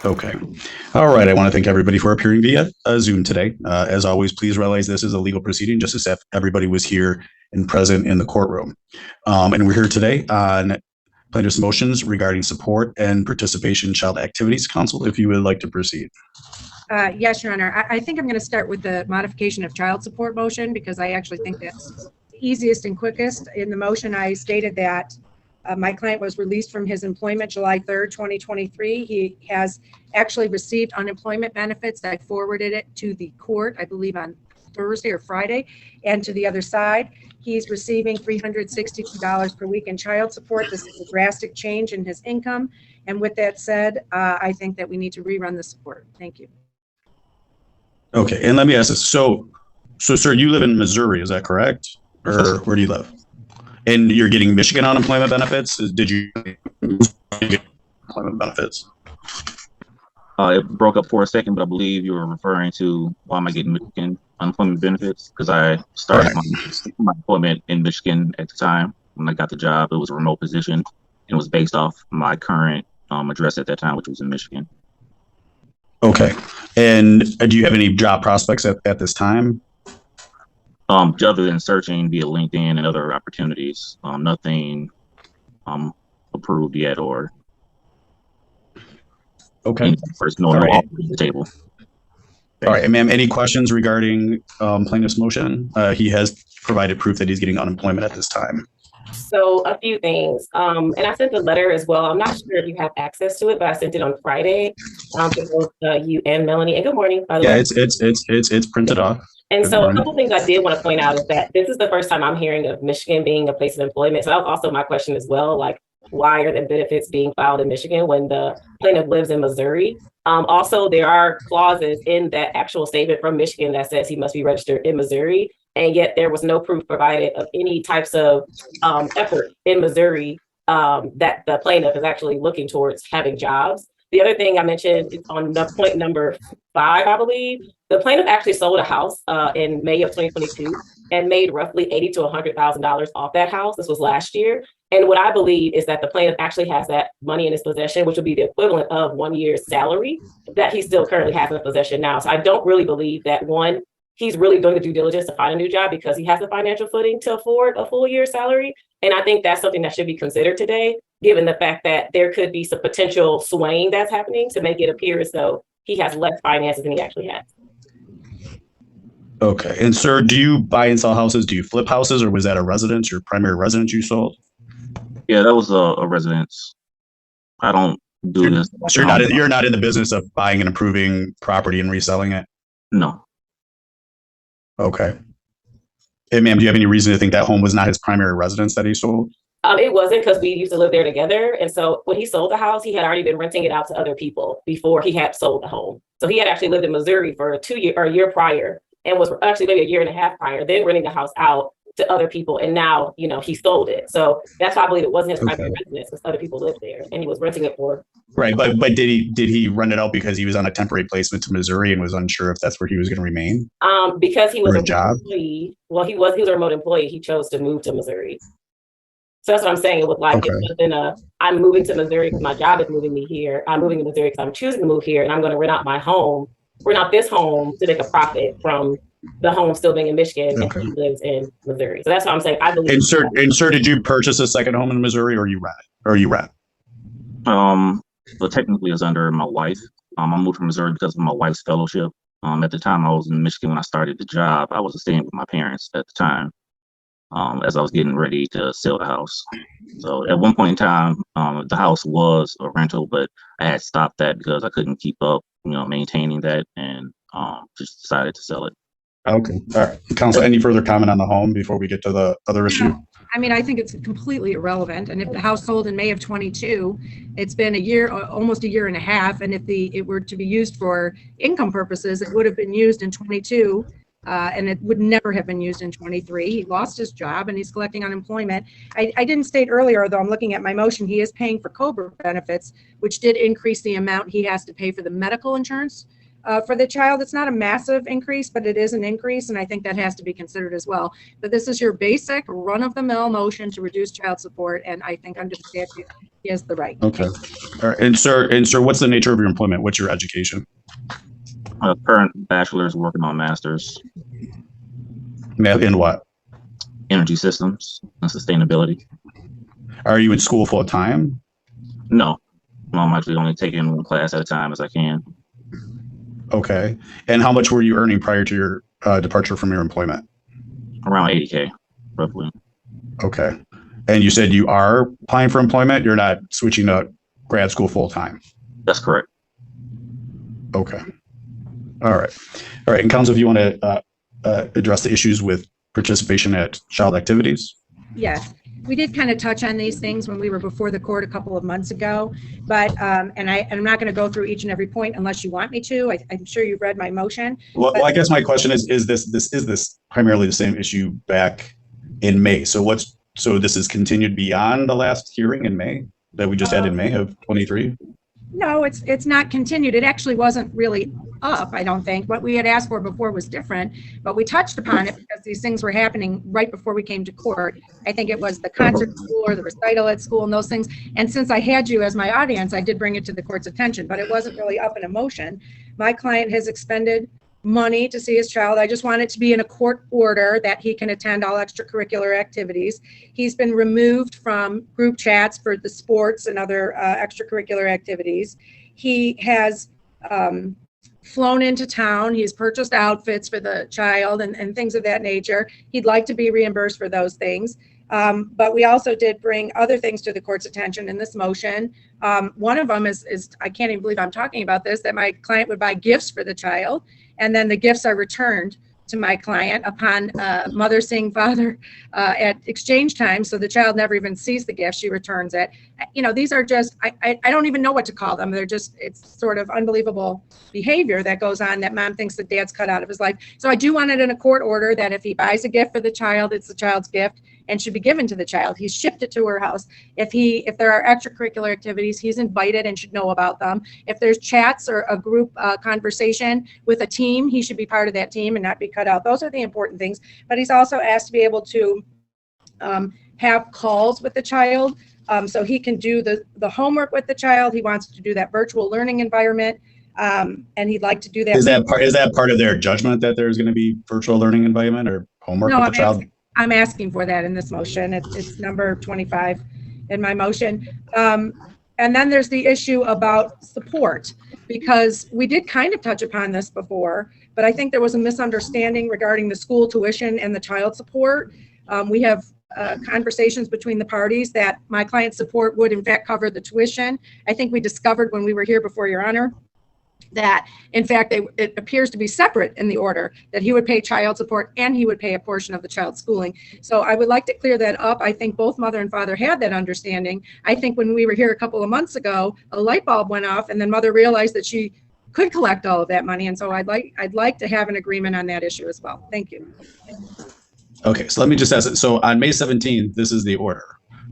Okay. All right. I want to thank everybody for appearing via Zoom today. As always, please realize this is a legal proceeding, just as if everybody was here and present in the courtroom. And we're here today on plaintiff's motions regarding support and participation in child activities. Counsel, if you would like to proceed. Yes, Your Honor. I think I'm going to start with the modification of child support motion because I actually think that's the easiest and quickest. In the motion, I stated that my client was released from his employment July 3rd, 2023. He has actually received unemployment benefits. I forwarded it to the court, I believe on Thursday or Friday, and to the other side. He's receiving $362 per week in child support. This is a drastic change in his income. And with that said, I think that we need to rerun the support. Thank you. Okay. And let me ask this. So sir, you live in Missouri, is that correct? Or where do you live? And you're getting Michigan unemployment benefits? Did you get unemployment benefits? It broke up for a second, but I believe you were referring to why am I getting Michigan unemployment benefits? Because I started my employment in Michigan at the time when I got the job. It was a remote position and it was based off my current address at that time, which was in Michigan. Okay. And do you have any job prospects at this time? Other than searching via LinkedIn and other opportunities, nothing approved yet or okay. First, no offer on the table. All right, ma'am, any questions regarding plaintiff's motion? He has provided proof that he's getting unemployment at this time. So a few things, and I sent the letter as well. I'm not sure if you have access to it, but I sent it on Friday to both you and Melanie. And good morning, by the way. It's printed off. And so a couple things I did want to point out is that this is the first time I'm hearing of Michigan being a place of employment. So that was also my question as well, like why are the benefits being filed in Michigan when the plaintiff lives in Missouri? Also, there are clauses in that actual statement from Michigan that says he must be registered in Missouri. And yet there was no proof provided of any types of effort in Missouri that the plaintiff is actually looking towards having jobs. The other thing I mentioned is on the point number 5, I believe, the plaintiff actually sold a house in May of 2022 and made roughly $80,000 to $100,000 off that house. This was last year. And what I believe is that the plaintiff actually has that money in his possession, which would be the equivalent of 1 year's salary that he still currently has in possession now. So I don't really believe that, one, he's really doing the due diligence to find a new job because he has the financial footing to afford a full year's salary. And I think that's something that should be considered today, given the fact that there could be some potential swaying that's happening to make it appear as though he has less finances than he actually has. Okay. And sir, do you buy and sell houses? Do you flip houses, or was that a residence, your primary residence you sold? Yeah, that was a residence. I don't do this. So you're not in the business of buying and improving property and reselling it? No. Okay. And ma'am, do you have any reason to think that home was not his primary residence that he sold? It wasn't, because we used to live there together. And so when he sold the house, he had already been renting it out to other people before he had sold the home. So he had actually lived in Missouri for a year prior, and was actually maybe a year and a half prior, then renting the house out to other people. And now, he sold it. So that's why I believe it wasn't his primary residence, because other people lived there and he was renting it for. Right. But did he rent it out because he was on a temporary placement to Missouri and was unsure if that's where he was going to remain? Because he was a job employee. Well, he was a remote employee. He chose to move to Missouri. So that's what I'm saying. It was like, it wasn't I'm moving to Missouri because my job is moving me here. I'm moving to Missouri because I'm choosing to move here, and I'm going to rent out this home to make a profit from the home still being in Michigan, and he lives in Missouri. So that's what I'm saying. I believe. And sir, did you purchase a second home in Missouri, or you rent? Well, technically it's under my wife. I moved from Missouri because of my wife's fellowship. At the time I was in Michigan when I started the job. I was staying with my parents at the time, as I was getting ready to sell the house. So at one point in time, the house was a rental, but I had stopped that because I couldn't keep up, maintaining that, and just decided to sell it. Okay. All right. Counsel, any further comment on the home before we get to the other issue? I mean, I think it's completely irrelevant. And if the house sold in May of 22, it's been a year, almost a year and a half. And if it were to be used for income purposes, it would have been used in 22. And it would never have been used in 23. He lost his job and he's collecting unemployment. I didn't state earlier, though I'm looking at my motion, he is paying for COBRA benefits, which did increase the amount he has to pay for the medical insurance for the child. It's not a massive increase, but it is an increase, and I think that has to be considered as well. But this is your basic run-of-the-mill motion to reduce child support, and I think under the statute, he has the right. Okay. All right. And sir, what's the nature of your employment? What's your education? Current bachelor's, working on master's. In what? Energy systems and sustainability. Are you in school full time? No, I'm actually only taking one class at a time as I can. Okay. And how much were you earning prior to your departure from your employment? Around 80K, roughly. Okay. And you said you are applying for employment? You're not switching to grad school full time? That's correct. Okay. All right. All right. And counsel, if you want to address the issues with participation at child activities? Yes, we did kind of touch on these things when we were before the court a couple of months ago, but, and I'm not going to go through each and every point unless you want me to. I'm sure you've read my motion. Well, I guess my question is this primarily the same issue back in May? So this is continued beyond the last hearing in May that we just had in May of 23? No, it's not continued. It actually wasn't really up, I don't think. What we had asked for before was different, but we touched upon it because these things were happening right before we came to court. I think it was the concert school or the recital at school and those things. And since I had you as my audience, I did bring it to the court's attention, but it wasn't really up in a motion. My client has expended money to see his child. I just want it to be in a court order that he can attend all extracurricular activities. He's been removed from group chats for the sports and other extracurricular activities. He has flown into town. He's purchased outfits for the child and things of that nature. He'd like to be reimbursed for those things. But we also did bring other things to the court's attention in this motion. One of them is I can't even believe I'm talking about this, that my client would buy gifts for the child, and then the gifts are returned to my client upon mother seeing father at exchange time. So the child never even sees the gift, she returns it. You know, these are just, I don't even know what to call them. They're just, it's sort of unbelievable behavior that goes on that mom thinks that dad's cut out of his life. So I do want it in a court order that if he buys a gift for the child, it's the child's gift and should be given to the child. He's shipped it to her house. If there are extracurricular activities, he's invited and should know about them. If there's chats or a group conversation with a team, he should be part of that team and not be cut out. Those are the important things. But he's also asked to be able to have calls with the child so he can do the homework with the child. He wants to do that virtual learning environment. And he'd like to do that. Is that part of their judgment that there's going to be virtual learning environment or homework with the child? I'm asking for that in this motion. It's number 25 in my motion. And then there's the issue about support, because we did kind of touch upon this before, but I think there was a misunderstanding regarding the school tuition and the child support. We have conversations between the parties that my client's support would in fact cover the tuition. I think we discovered when we were here before Your Honor that in fact it appears to be separate in the order, that he would pay child support and he would pay a portion of the child's schooling. So I would like to clear that up. I think both mother and father had that understanding. I think when we were here a couple of months ago, a light bulb went off and then mother realized that she could collect all of that money. And so I'd like to have an agreement on that issue as well. Thank you. Okay, so let me just ask it. So on May 17th, this is the order.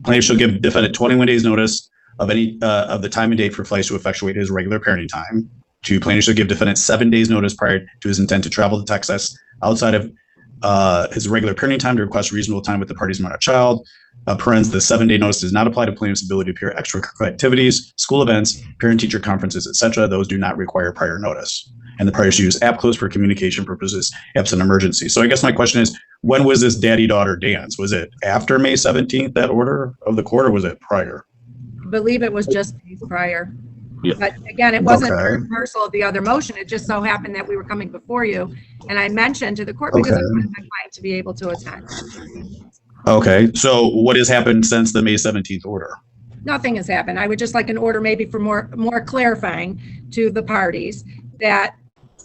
Plaintiff shall give defendant 21 days notice of any of the time and date for flights to effectuate his regular parenting time. Two, plaintiff shall give defendant 7 days notice prior to his intent to travel to Texas outside of his regular parenting time to request reasonable time with the parties minor child. The 7-day notice does not apply to plaintiff's ability to appear at extracurricular activities, school events, parent-teacher conferences, etc. Those do not require prior notice. And the parties should use app close for communication purposes, absent emergency. So I guess my question is, when was this daddy-daughter dance? Was it after May 17th, that order of the court, or was it prior? I believe it was just prior. Yeah. But again, it wasn't a reversal of the other motion. It just so happened that we were coming before you. And I mentioned to the court because I wanted my client to be able to attend. Okay. So what has happened since the May 17th order? Nothing has happened. I would just like an order maybe for more clarifying to the parties that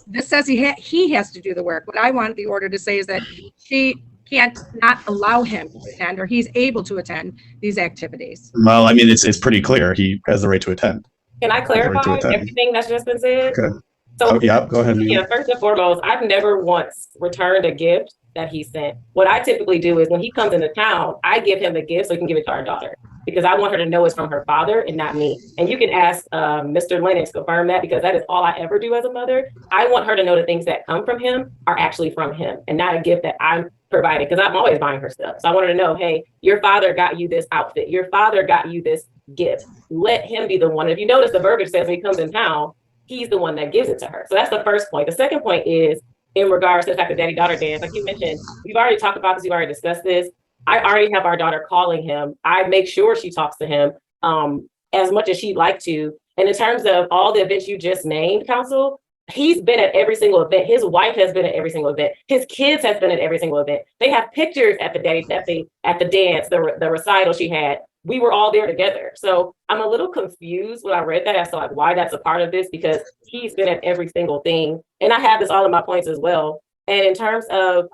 this says he has to do the work. What I want the order to say is that she can't not allow him to attend, or he's able to attend these activities. Well, I mean, it's pretty clear. He has the right to attend. Can I clarify everything that's just been said? Okay. So, yeah, go ahead. Yeah, first and foremost, I've never once returned a gift that he sent. What I typically do is when he comes into town, I give him the gift so he can give it to our daughter, because I want her to know it's from her father and not me. And you can ask Mr. Lennox to confirm that, because that is all I ever do as a mother. I want her to know the things that come from him are actually from him and not a gift that I'm providing, because I'm always buying her stuff. So I want her to know, hey, your father got you this outfit. Your father got you this gift. Let him be the one. If you notice, the verbiage says when he comes in town, he's the one that gives it to her. So that's the first point. The second point is in regards to the fact that daddy-daughter dance, like you mentioned, we've already talked about this, we've already discussed this. I already have our daughter calling him. I make sure she talks to him as much as she'd like to. And in terms of all the events you just named, Council, he's been at every single event. His wife has been at every single event. His kids has been at every single event. They have pictures at the dance, the recital she had. We were all there together. So I'm a little confused when I read that as to like why that's a part of this, because he's been at every single thing. And I have this all in my points as well. And in terms of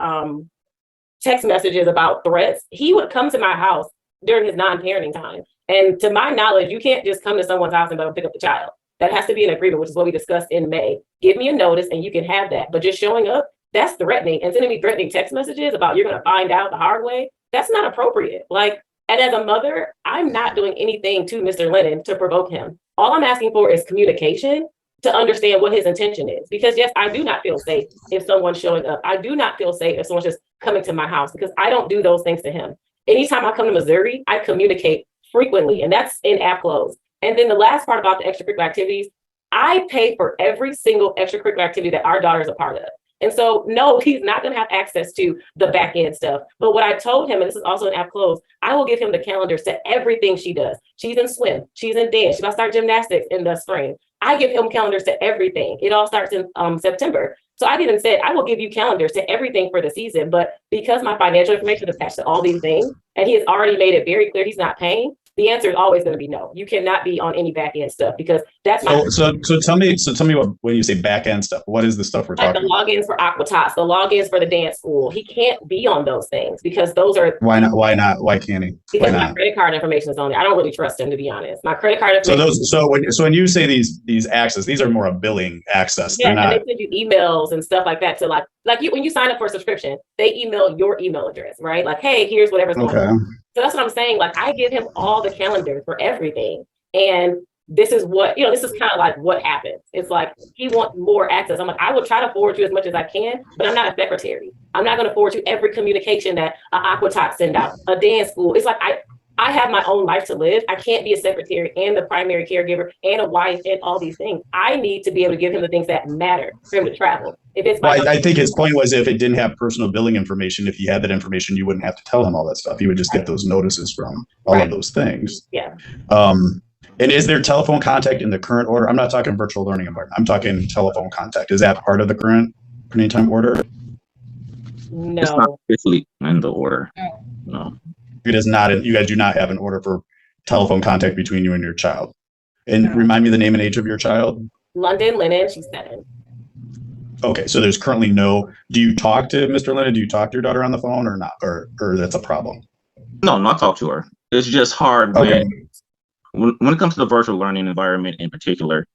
text messages about threats, he would come to my house during his non-parenting time. And to my knowledge, you can't just come to someone's house and pick up the child. That has to be an agreement, which is what we discussed in May. Give me a notice and you can have that. But just showing up, that's threatening. And sending me threatening text messages about you're going to find out the hard way, that's not appropriate. Like, and as a mother, I'm not doing anything to Mr. Lennon to provoke him. All I'm asking for is communication to understand what his intention is. Because yes, I do not feel safe if someone's showing up. I do not feel safe if someone's just coming to my house, because I don't do those things to him. Anytime I come to Missouri, I communicate frequently, and that's in app close. And then the last part about the extracurricular activities, I pay for every single extracurricular activity that our daughter is a part of. And so, no, he's not going to have access to the back end stuff. But what I told him, and this is also an app close, I will give him the calendars to everything she does. She's in swim, she's in dance, she's about to start gymnastics in the spring. I give him calendars to everything. It all starts in September. So I even said, I will give you calendars to everything for the season. But because my financial information is attached to all these things, and he has already made it very clear he's not paying, the answer is always going to be no. You cannot be on any back end stuff, because that's my. So tell me what, when you say back end stuff, what is the stuff we're like talking the logins for Aquatats, the logins for the dance school. He can't be on those things because those are. Why not? Why not? Why can't he? Because my credit card information is on there. I don't really trust him, to be honest. My credit card information. So when you say these access, these are more a billing access. Yeah, They're not. and they send you emails and stuff like that to like you when you sign up for a subscription, they email your email address, right? Like, hey, here's whatever's going on. So that's what I'm saying. Like, I give him all the calendars for everything. And this is what, this is kind of like what happens. It's like, he wants more access. I'm like, I will try to forward you as much as I can, but I'm not a secretary. I'm not going to forward you every communication that Aquatot send out, a dance school. It's like, I have my own life to live. I can't be a secretary and the primary caregiver and a wife and all these things. I need to be able to give him the things that matter for him to travel. If it's I think his point was, if it didn't have personal billing information, if he had that information, you wouldn't have to tell him all that stuff. You would just get those notices from all of those things. Yeah. And is there telephone contact in the current order? I'm not talking virtual learning environment. I'm talking telephone contact. Is that part of the current anytime order? No. It's not officially in the order. No. It is not. You guys do not have an order for telephone contact between you and your child. And remind me the name and age of your child. London Lennon, she's 7. Okay, so there's currently no. Do you talk to Mr. Lennon? Do you talk to your daughter on the phone or not? Or that's a problem? No, not talk to her. It's just hard when it comes to the virtual learning environment in particular.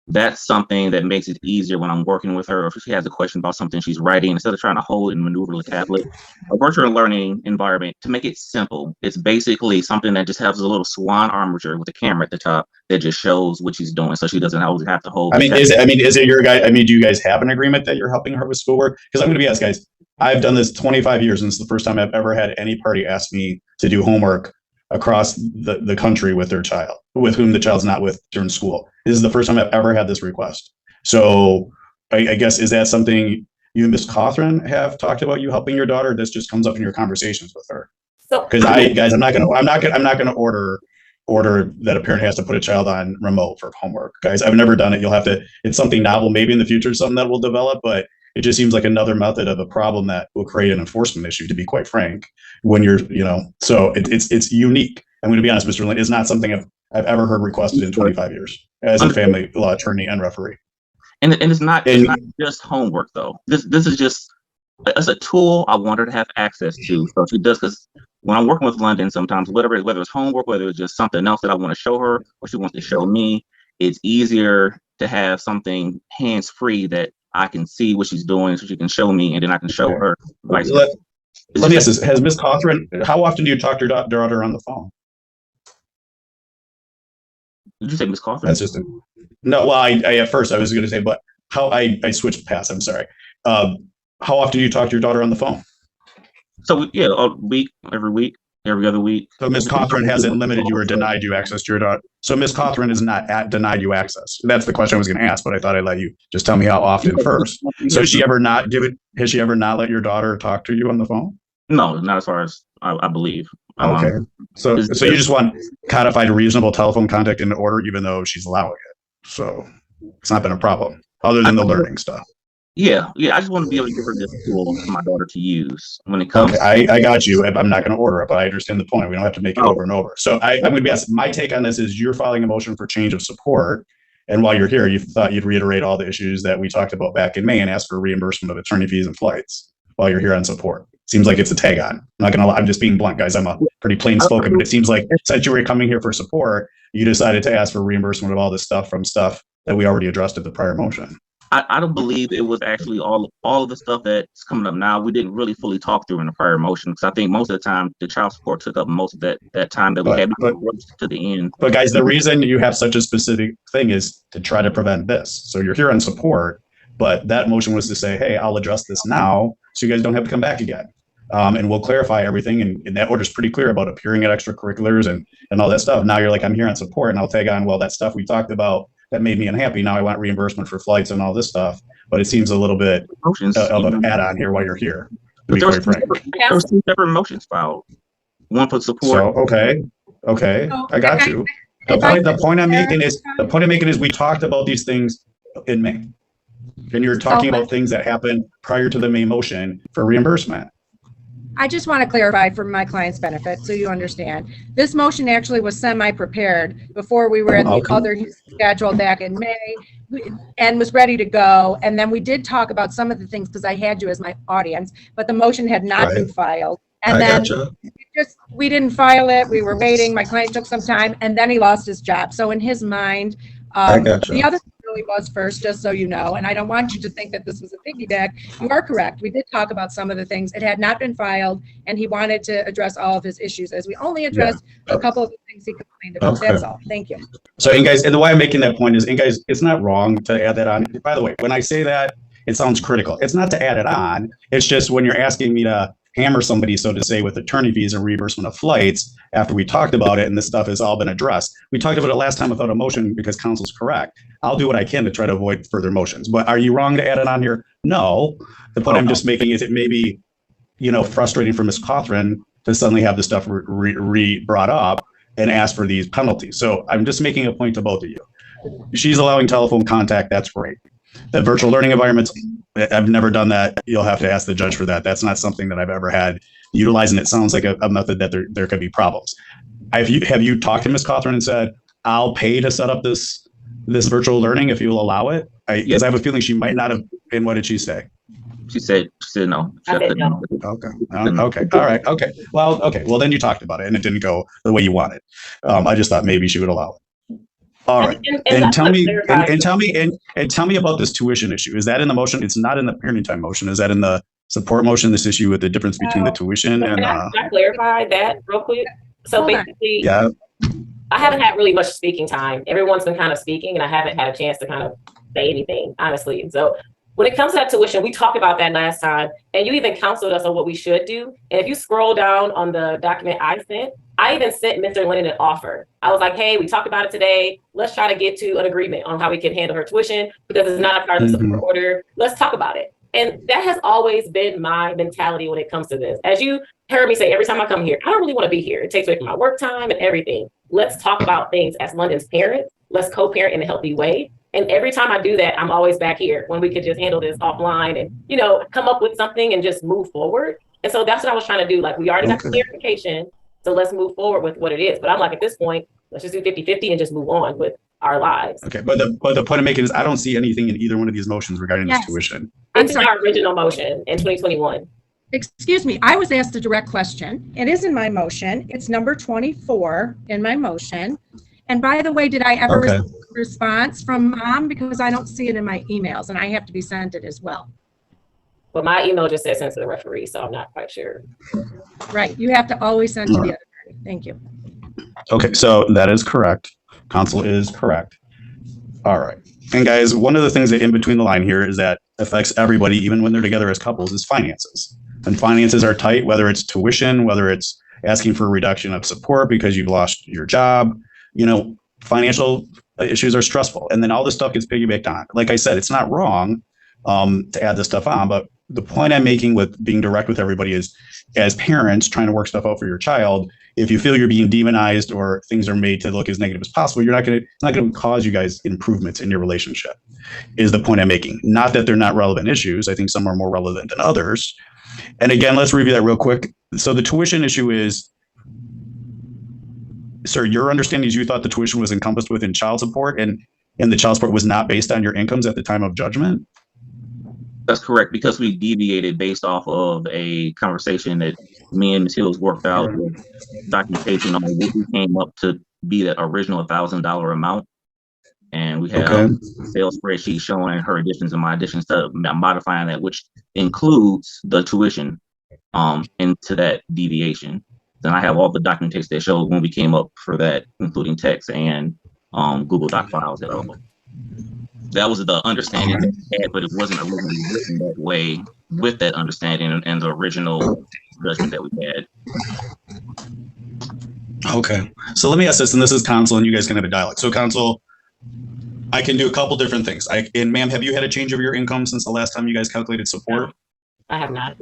That's something that makes it easier when I'm working with her, or if she has a question about something she's writing, instead of trying to hold and maneuver the tablet. A virtual learning environment, to make it simple, it's basically something that just has a little swan armature with a camera at the top that just shows what she's doing, so she doesn't always have to hold. Is it your guy? Do you guys have an agreement that you're helping her with schoolwork? Because I'm going to be honest, guys, I've done this 25 years, and it's the first time I've ever had any party ask me to do homework across the country with their child, with whom the child's not with during school. This is the first time I've ever had this request. So I guess, is that something you and Ms. Cawthron have talked about, you helping your daughter? This just comes up in your conversations with her. So, because I'm not gonna order that a parent has to put a child on remote for homework. Guys, I've never done it. You'll have to, it's something novel, maybe in the future, something that will develop, but it just seems like another method of a problem that will create an enforcement issue, to be quite frank, when you're, so it's unique. I'm going to be honest, Mr. Lynn, it's not something I've ever heard requested in 25 years as a family law attorney and referee. And it's not just homework though. This is just, it's a tool I want her to have access to. So she does, because when I'm working with London, sometimes whether it's homework, whether it's just something else that I want to show her or she wants to show me, it's easier to have something hands-free that I can see what she's doing, so she can show me, and then I can show her. Let me ask this: has Ms. Cawthron? How often do you talk to your daughter on the phone? Did you say Ms. Cawthron? That's just no. Well, I at first I was going to say, but how I switched past. I'm sorry. How often do you talk to your daughter on the phone? So every week. every other week. So Ms. Cawthorn hasn't limited you or denied you access to your daughter. So Ms. Cawthorn is not denied you access. That's the question I was going to ask, but I thought I'd let you just tell me how often first. So has she ever not let your daughter talk to you on the phone? No, not as far as I believe. Okay. So you just want codified reasonable telephone contact in order, even though she's allowing it. So it's not been a problem other than the learning stuff. Yeah. I just want to be able to give her this tool for my daughter to use when it comes. Okay, I got you. I'm not going to order it, but I understand the point. We don't have to make it over and over. So I'm going to be asking, my take on this is you're filing a motion for change of support. And while you're here, you thought you'd reiterate all the issues that we talked about back in May and ask for reimbursement of attorney fees and flights while you're here on support. Seems like it's a tag on. I'm not going to lie. I'm just being blunt, guys. I'm a pretty plain spoken, but it seems like since you were coming here for support, you decided to ask for reimbursement of all this stuff from stuff that we already addressed at the prior motion. I don't believe it was actually all of the stuff that's coming up now. We didn't really fully talk through in the prior motion because I think most of the time the child support took up most of that time that we had to the end. But guys, the reason you have such a specific thing is to try to prevent this. So you're here on support, but that motion was to say, hey, I'll address this now so you guys don't have to come back again. And we'll clarify everything. And that order is pretty clear about appearing at extracurriculars and all that stuff. Now you're like, I'm here on support and I'll tag on, well, that stuff we talked about that made me unhappy. Now I want reimbursement for flights and all this stuff. But it seems a little bit of an add-on here while you're here. There were two separate motions filed. One for support. So, okay, I got you. The point I'm making is we talked about these things in May. And you're talking about things that happened prior to the May motion for reimbursement. I just want to clarify for my client's benefit so you understand. This motion actually was semi-prepared before we were at the other schedule back in May and was ready to go. And then we did talk about some of the things because I had you as my audience, but the motion had not been filed. And then we didn't file it. We were waiting. My client took some time and then he lost his job. So in his mind, the other thing really was first, just so you know, and I don't want you to think that this was a piggyback. You are correct. We did talk about some of the things. It had not been filed, and he wanted to address all of his issues as we only addressed a couple of the things he complained about. That's all. Thank you. So, and guys, and the way I'm making that point is, and guys, it's not wrong to add that on. By the way, when I say that, it sounds critical. It's not to add it on. It's just when you're asking me to hammer somebody, so to say, with attorney fees and reimbursement of flights after we talked about it and this stuff has all been addressed. We talked about it last time without a motion because counsel's correct. I'll do what I can to try to avoid further motions. But are you wrong to add it on here? No. The point I'm just making is it may be, frustrating for Ms. Cawthorn to suddenly have this stuff brought up and ask for these penalties. So I'm just making a point to both of you. She's allowing telephone contact. That's great. The virtual learning environments, I've never done that. You'll have to ask the judge for that. That's not something that I've ever had utilized, and it sounds like a method that there could be problems. Have you talked to Ms. Cawthorn and said, I'll pay to set up this virtual learning if you'll allow it? Because I have a feeling she might not have been. What did she say? She said no. Okay. All right. Okay. Well, then you talked about it and it didn't go the way you wanted. I just thought maybe she would allow it. All right. And tell me about this tuition issue. Is that in the motion? It's not in the parenting time motion. Is that in the support motion, this issue with the difference between the tuition and can I clarify that real quick? So basically, I haven't had really much speaking time. Everyone's been kind of speaking and I haven't had a chance to kind of say anything, honestly. And so when it comes to that tuition, we talked about that last time and you even counseled us on what we should do. And if you scroll down on the document I sent, I even sent Mr. Lennon an offer. I was like, hey, we talked about it today. Let's try to get to an agreement on how we can handle her tuition because it's not a part of the support order. Let's talk about it. And that has always been my mentality when it comes to this. As you heard me say, every time I come here, I don't really want to be here. It takes away from my work time and everything. Let's talk about things as London's parents. Let's co-parent in a healthy way. And every time I do that, I'm always back here when we could just handle this offline and, come up with something and just move forward. And so that's what I was trying to do. Like, we already got clarification. So let's move forward with what it is. But I'm like, at this point, let's just do 50-50 and just move on with our lives. Okay. But the point I'm making is I don't see anything in either one of these motions regarding this tuition. It's in our original motion in 2021. Excuse me. I was asked a direct question. It is in my motion. It's number 24 in my motion. And by the way, did I ever receive a response from mom? Because I don't see it in my emails and I have to be sent it as well. But my email just says sent to the referee, so I'm not quite sure. Right. You have to always send to the other party. Thank you. Okay, so that is correct. Counsel is correct. All right. And guys, one of the things that in between the line here is that affects everybody, even when they're together as couples, is finances. And finances are tight, whether it's tuition, whether it's asking for a reduction of support because you've lost your job. You know, financial issues are stressful. And then all this stuff gets piggybacked on. Like I said, it's not wrong to add this stuff on, but the point I'm making with being direct with everybody is, as parents trying to work stuff out for your child, if you feel you're being demonized or things are made to look as negative as possible, it's not going to cause you guys improvements in your relationship, is the point I'm making. Not that they're not relevant issues. I think some are more relevant than others. And again, let's review that real quick. So the tuition issue is, sir, your understanding is you thought the tuition was encompassed within child support, and the child support was not based on your incomes at the time of judgment? That's correct, because we deviated based off of a conversation that me and Ms. Hills worked out with documentation on what we came up to be that original $1,000 amount. And we have a sales spreadsheet showing her additions and my additions to modifying that, which includes the tuition into that deviation. Then I have all the documentation that shows when we came up for that, including text and Google Doc files at all. That was the understanding that we had, but it wasn't originally written that way with that understanding and the original judgment that we had. Okay. So let me ask this, and this is counsel, and you guys can have a dialogue. So counsel, I can do a couple different things. And ma'am, have you had a change of your income since the last time you guys calculated support? I have not.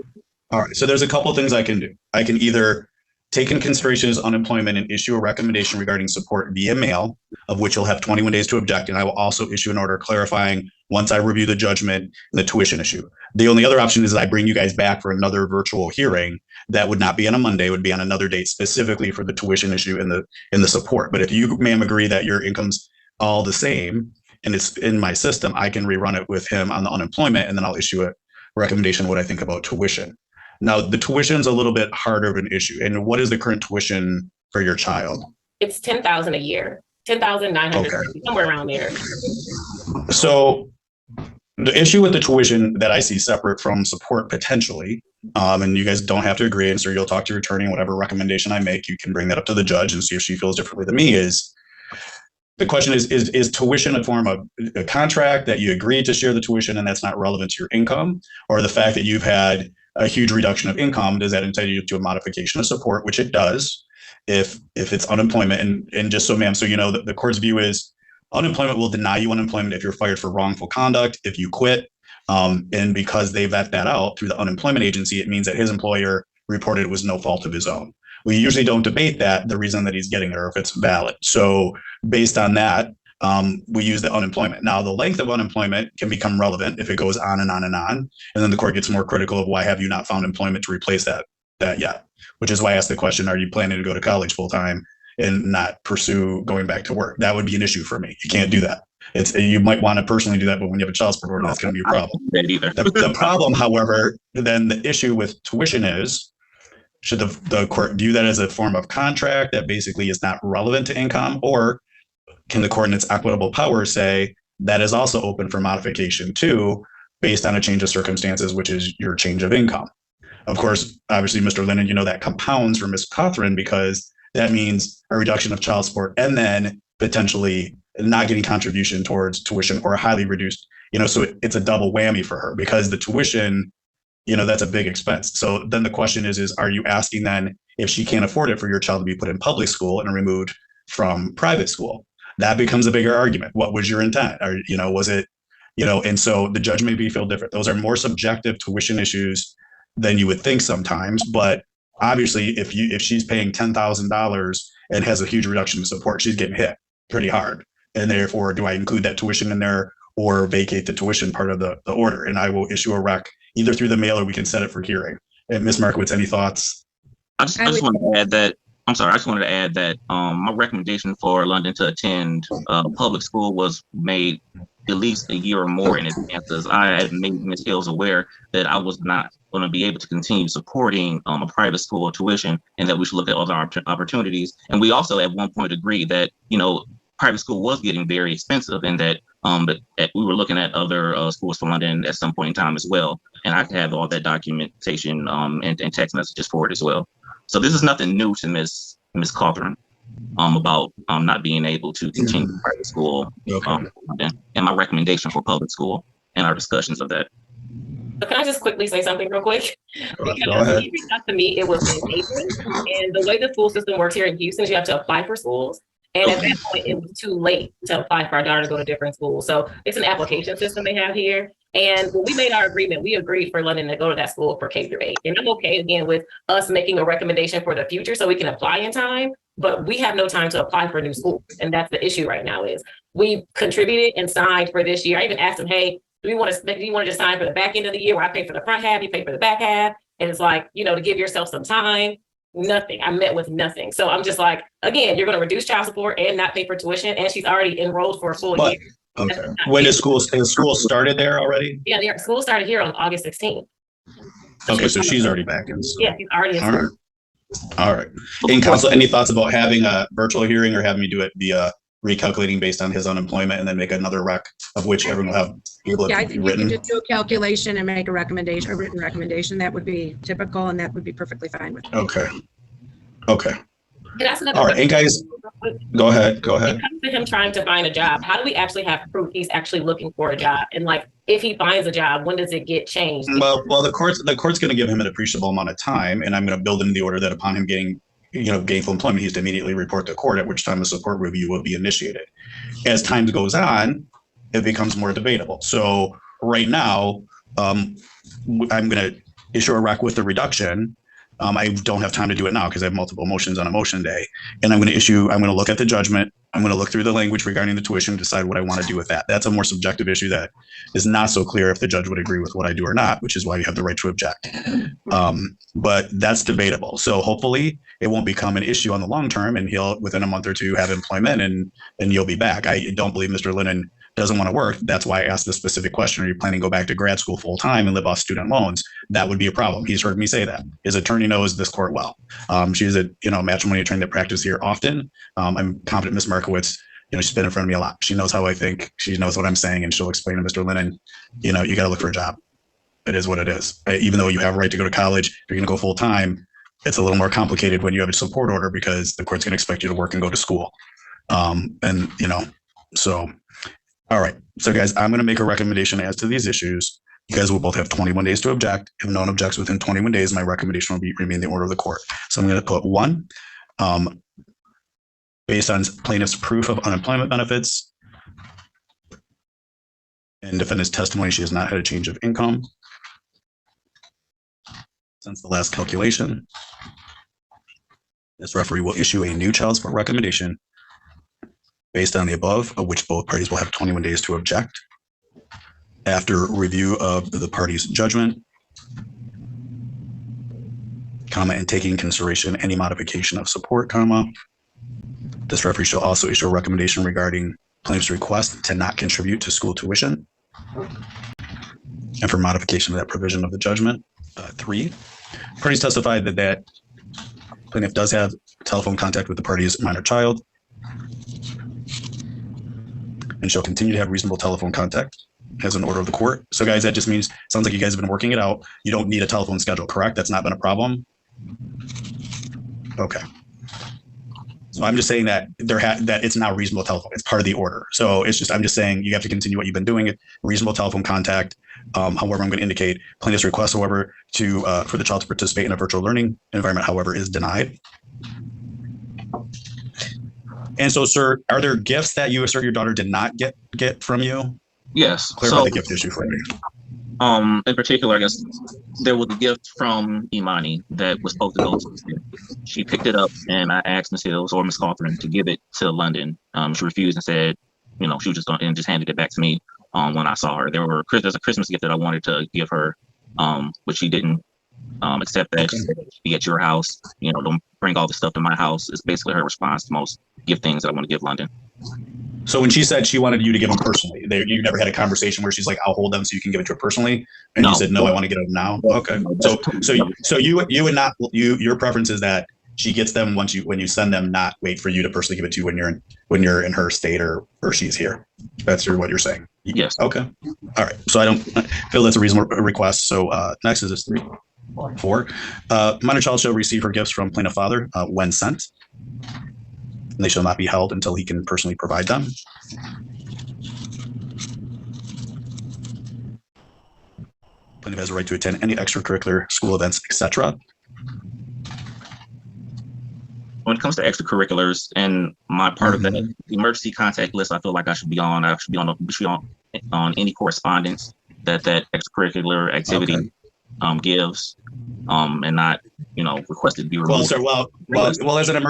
All right. So there's a couple things I can do. I can either take in consideration his unemployment and issue a recommendation regarding support via mail, of which you'll have 21 days to object. And I will also issue an order clarifying once I review the judgment and the tuition issue. The only other option is I bring you guys back for another virtual hearing. That would not be on a Monday, it would be on another date specifically for the tuition issue and the support. But if you, ma'am, agree that your income's all the same and it's in my system, I can rerun it with him on the unemployment, and then I'll issue a recommendation what I think about tuition. Now, the tuition's a little bit harder of an issue. And what is the current tuition for your child? It's $10,000 a year, 10,900, somewhere around there. So the issue with the tuition that I see separate from support potentially, and you guys don't have to agree, and so you'll talk to your attorney, and whatever recommendation I make, you can bring that up to the judge and see if she feels differently than me, is the question is tuition a form of a contract that you agreed to share the tuition and that's not relevant to your income, or the fact that you've had a huge reduction of income, does that entitle you to a modification of support, which it does if it's unemployment? And just so, ma'am, so you know, the court's view is unemployment will deny you unemployment if you're fired for wrongful conduct, if you quit. And because they vet that out through the unemployment agency, it means that his employer reported it was no fault of his own. We usually don't debate that, the reason that he's getting it, or if it's valid. So based on that, we use the unemployment. Now, the length of unemployment can become relevant if it goes on and on and on. And then the court gets more critical of why have you not found employment to replace that yet? Which is why I asked the question, are you planning to go to college full time and not pursue going back to work? That would be an issue for me. You can't do that. You might want to personally do that, but when you have a child support order, that's going to be a problem. The problem, however, then the issue with tuition is, should the court view that as a form of contract that basically is not relevant to income, or can the court in its equitable power say that is also open for modification too, based on a change of circumstances, which is your change of income? Of course, obviously, Mr. Lennon, you know, that compounds for Ms. Cothran, because that means a reduction of child support and then potentially not getting contribution towards tuition, or highly reduced, you know, so it's a double whammy for her, because the tuition, you know, that's a big expense. So then the question is are you asking then, if she can't afford it, for your child to be put in public school and removed from private school? That becomes a bigger argument. What was your intent? Or, you know, was it, you know, and so the judge may feel different. Those are more subjective tuition issues than you would think sometimes. But obviously, if she's paying $10,000 and has a huge reduction in support, she's getting hit pretty hard. And therefore, do I include that tuition in there or vacate the tuition part of the order? And I will issue a rec either through the mail, or we can set it for hearing. And Ms. Markowitz, any thoughts? I just wanted to add that. I'm sorry. I just wanted to add that my recommendation for London to attend public school was made at least a year or more in advance, as I had made Ms. Hills aware that I was not going to be able to continue supporting a private school tuition, and that we should look at other opportunities. And we also at one point agreed that, you know, private school was getting very expensive, and that we were looking at other schools for London at some point in time as well. And I have all that documentation and text messages for it as well. So this is nothing new to Ms. Cothran about not being able to continue private school, and my recommendation for public school and our discussions of that. So can I just quickly say something real quick? Go Because ahead. when he reached out to me, it was in April. And the way the school system works here in Houston is you have to apply for schools. And at that point, it was too late to apply for our daughter to go to different schools. So it's an application system they have here. And when we made our agreement, we agreed for London to go to that school for K-8. And I'm okay again with us making a recommendation for the future so we can apply in time, but we have no time to apply for new schools. And that's the issue right now is we contributed and signed for this year. I even asked them, hey, do you want to just sign for the back end of the year where I pay for the front half, you pay for the back half? And it's like, to give yourself some time. Nothing. I met with nothing. So I'm just like, again, you're going to reduce child support and not pay for tuition. And she's already enrolled for a full year. Okay. When is school started there already? Yeah, their school started here on August 16th. Okay, so she's already back in school. Yeah, she's already in school. All right. And counsel, any thoughts about having a virtual hearing or having me do it via recalculating based on his unemployment and then make another rec of which everyone will have be able to Yeah, I be think you written? can just do a calculation and make a recommendation, a written recommendation. That would be typical, and that would be perfectly fine with me. Okay. Okay. That's another All right. And guys, go ahead. Go When ahead. it comes to him trying to find a job, how do we actually have proof he's actually looking for a job? And like, if he finds a job, when does it get changed? Well, the court's going to give him an appreciable amount of time, and I'm going to build in the order that upon him getting, gainful employment, he's to immediately report to court, at which time a support review will be initiated. As time goes on, it becomes more debatable. So right now, I'm going to issue a rec with the reduction. I don't have time to do it now because I have multiple motions on a motion day. And I'm going to look at the judgment. I'm going to look through the language regarding the tuition and decide what I want to do with that. That's a more subjective issue that is not so clear if the judge would agree with what I do or not, which is why you have the right to object. But that's debatable. So hopefully it won't become an issue on the long term and he'll, within a month or two, have employment and you'll be back. I don't believe Mr. Lennon doesn't want to work. That's why I asked this specific question. Are you planning to go back to grad school full time and live off student loans? That would be a problem. He's heard me say that. His attorney knows this court well. She's a matrimony attorney that practices here often. I'm confident Ms. Markowitz, she's been in front of me a lot. She knows how I think. She knows what I'm saying, and she'll explain to Mr. Lennon, you got to look for a job. It is what it is. Even though you have a right to go to college, you're going to go full time. It's a little more complicated when you have a support order because the court's going to expect you to work and go to school. So. All right. So guys, I'm going to make a recommendation as to these issues. You guys will both have 21 days to object. If no one objects within 21 days, my recommendation will remain the order of the court. So I'm going to put 1, based on plaintiff's proof of unemployment benefits and defendant's testimony, she has not had a change of income since the last calculation. This referee will issue a new child support recommendation based on the above, of which both parties will have 21 days to object. After review of the party's judgment, and taking into consideration any modification of support, this referee shall also issue a recommendation regarding plaintiff's request to not contribute to school tuition and for modification of that provision of the judgment. 3, parties testified that plaintiff does have telephone contact with the party's minor child and shall continue to have reasonable telephone contact as an order of the court. So guys, that just means, sounds like you guys have been working it out. You don't need a telephone schedule, correct? That's not been a problem? Okay. So I'm just saying that that it's now reasonable telephone. It's part of the order. So I'm just saying you have to continue what you've been doing. Reasonable telephone contact. However, I'm going to indicate plaintiff's request, however, for the child to participate in a virtual learning environment, however, is denied. And so, sir, are there gifts that you assert your daughter did not get from you? Yes. Clarify the gift issue for me. In particular, I guess there was a gift from Imani that was supposed to go to me. She picked it up and I asked Ms. Hills or Ms. Cawthorn to give it to London. She refused and said, she was just going and just handed it back to me when I saw her. There's a Christmas gift that I wanted to give her, but she didn't accept that. She said, be at your house, don't bring all the stuff to my house. It's basically her response to most gift things that I want to give London. So when she said she wanted you to give them personally, you never had a conversation where she's like, "I'll hold them so you can give it to her personally," and No. You said, "No, I want to get them now." Okay. So you would not. Your preference is that she gets them when you send them, not wait for you to personally give it to you when you're in her state or she's here. That's what you're saying. Yes. Okay. All right. So I don't feel that's a reasonable request. So next is this 3, 4. Minor child shall receive her gifts from plaintiff father when sent. And they shall not be held until he can personally provide them. Plaintiff has a right to attend any extracurricular school events, etc. When it comes to extracurriculars and my part of that, the emergency contact list, I feel like I should be on. I should be on any correspondence that extracurricular activity gives, and not requested to be removed. Well, as an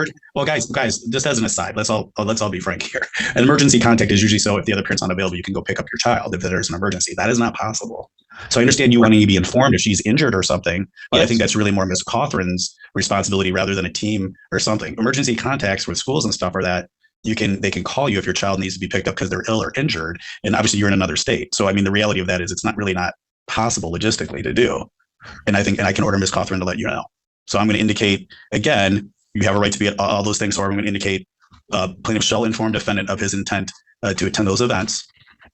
guys, just as an aside, let's all be frank here. An emergency contact is usually so if the other parent's unavailable, you can go pick up your child if there's an emergency. That is not possible. So I understand you wanting to be informed if she's injured or something, but yes. I think that's really more Ms. Cawthron's responsibility rather than a team or something. Emergency contacts with schools and stuff are that they can call you if your child needs to be picked up because they're ill or injured, and obviously you're in another state. So I mean, the reality of that is it's not possible logistically to do. And I can order Ms. Cawthron to let you know. So I'm going to indicate again, you have a right to be at all those things. So I'm going to indicate plaintiff shall inform defendant of his intent to attend those events.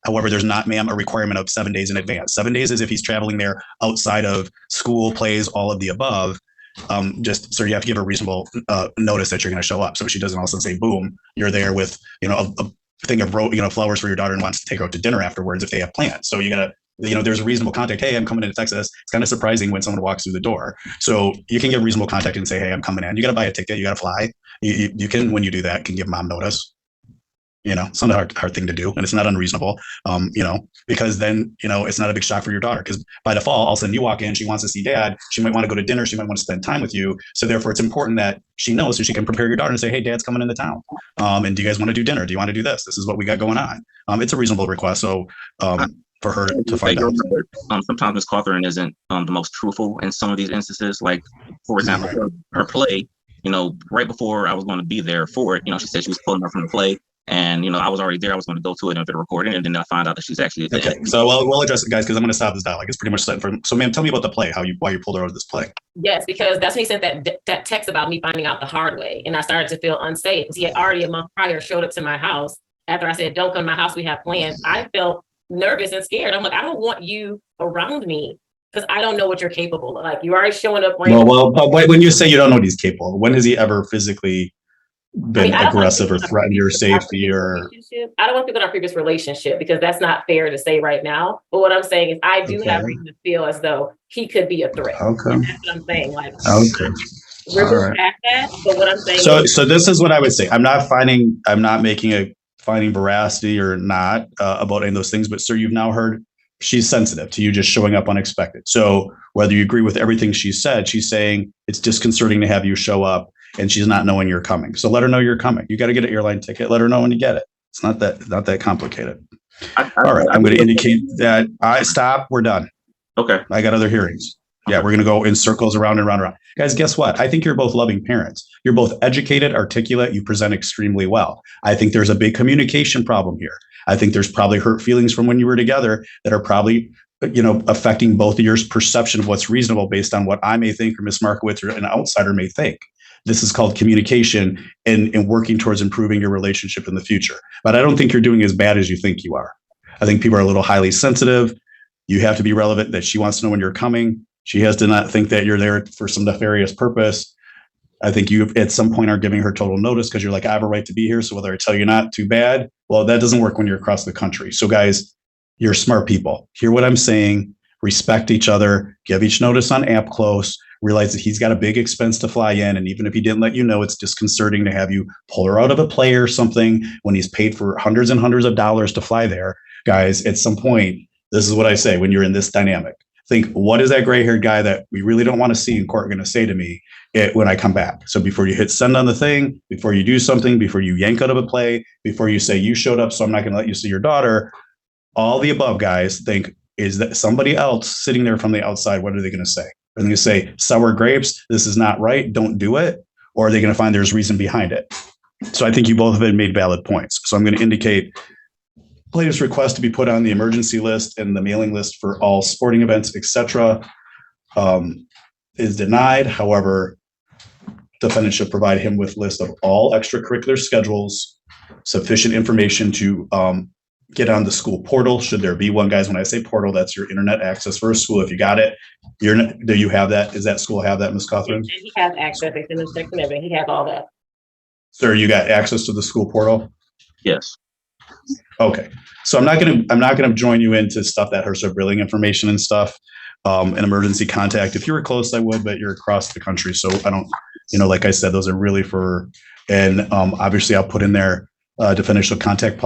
However, there's not, ma'am, a requirement of 7 days in advance. 7 days is if he's traveling there outside of school, plays, all of the above. Just so you have to give a reasonable notice that you're going to show up. So she doesn't also say, boom, you're there with a thing of flowers for your daughter and wants to take her out to dinner afterwards if they have plans. So you got to, there's a reasonable contact. Hey, I'm coming into Texas. It's kind of surprising when someone walks through the door. So you can give reasonable contact and say, hey, I'm coming in. You got to buy a ticket. You got to fly. You can, when you do that, can give mom notice. It's not a hard thing to do, and it's not unreasonable, because then, it's not a big shock for your daughter, because by default, all of a sudden you walk in, she wants to see dad, she might want to go to dinner, she might want to spend time with you. So therefore it's important that she knows so she can prepare your daughter and say, hey, dad's coming into town. And do you guys want to do dinner? Do you want to do this? This is what we got going on. It's a reasonable request. So for her to find out. Sometimes Ms. Cawthron isn't the most truthful in some of these instances. Like, for example, her play, right before I was going to be there for it, she said she was pulling up from the play. And, I was already there. I was going to go to it and get a recording. And then I find out that she's actually there. Okay. So we'll address it, guys, because I'm going to stop this dialogue. It's pretty much set for. So, ma'am, tell me about the play, why you pulled her out of this play. Yes, because that's when he sent that text about me finding out the hard way. And I started to feel unsafe because he had already a month prior showed up to my house. After I said, don't come to my house, we have plans. I felt nervous and scared. I'm like, I don't want you around me because I don't know what you're capable of. Like, you're already showing up. Well, but when you say you don't know what he's capable of, when has he ever physically been aggressive or threatened your safety? Or I don't want to pick on our previous relationship because that's not fair to say right now. But what I'm saying is I do have reason to feel as though he could be a threat. Okay. And that's what I'm saying. Like, we're moving past that. But what I'm saying so this is what I would say. I'm not finding veracity or not about any of those things, but sir, you've now heard she's sensitive to you just showing up unexpected. So whether you agree with everything she said, she's saying it's disconcerting to have you show up and she's not knowing you're coming. So let her know you're coming. You got to get an airline ticket. Let her know when you get it. It's not that complicated. All right. I'm going to indicate that stop. We're done. Okay. I got other hearings. Yeah, we're going to go in circles around and around. Guys, guess what? I think you're both loving parents. You're both educated, articulate. You present extremely well. I think there's a big communication problem here. I think there's probably hurt feelings from when you were together that are probably, affecting both of your perception of what's reasonable based on what I may think or Ms. Markowitz or an outsider may think. This is called communication and working towards improving your relationship in the future. But I don't think you're doing as bad as you think you are. I think people are a little highly sensitive. You have to be relevant that she wants to know when you're coming. She has to not think that you're there for some nefarious purpose. I think you at some point are giving her total notice because you're like, I have a right to be here. So whether I tell you not, too bad. Well, that doesn't work when you're across the country. So guys, you're smart people. Hear what I'm saying. Respect each other. Give each notice on app close. Realize that he's got a big expense to fly in. And even if he didn't let you know, it's disconcerting to have you pull her out of a play or something when he's paid for hundreds and hundreds of dollars to fly there. Guys, at some point, this is what I say when you're in this dynamic. Think, what is that gray-haired guy that we really don't want to see in court going to say to me when I come back? So before you hit send on the thing, before you do something, before you yank out of a play, before you say you showed up, so I'm not going to let you see your daughter, all the above, guys, think, is that somebody else sitting there from the outside, what are they going to say? Are they going to say, sour grapes, this is not right, don't do it? Or are they going to find there's reason behind it? So I think you both have made valid points. So I'm going to indicate plaintiff's request to be put on the emergency list and the mailing list for all sporting events, etc., is denied. However, defendant should provide him with list of all extracurricular schedules, sufficient information to get on the school portal, should there be one. Guys, when I say portal, that's your internet access for a school. If you got it, do you have that? Does that school have that, Ms. Cawthron? And he has access. They send him text and everything. He has all that. Sir, you got access to the school portal? Yes. Okay. So I'm not gonna join you into stuff that hurts our billing information and stuff. an emergency contact. If you were close, I would, but you're across the country. So I don't, like I said, those are really for, and obviously I'll put in there, defendant shall contact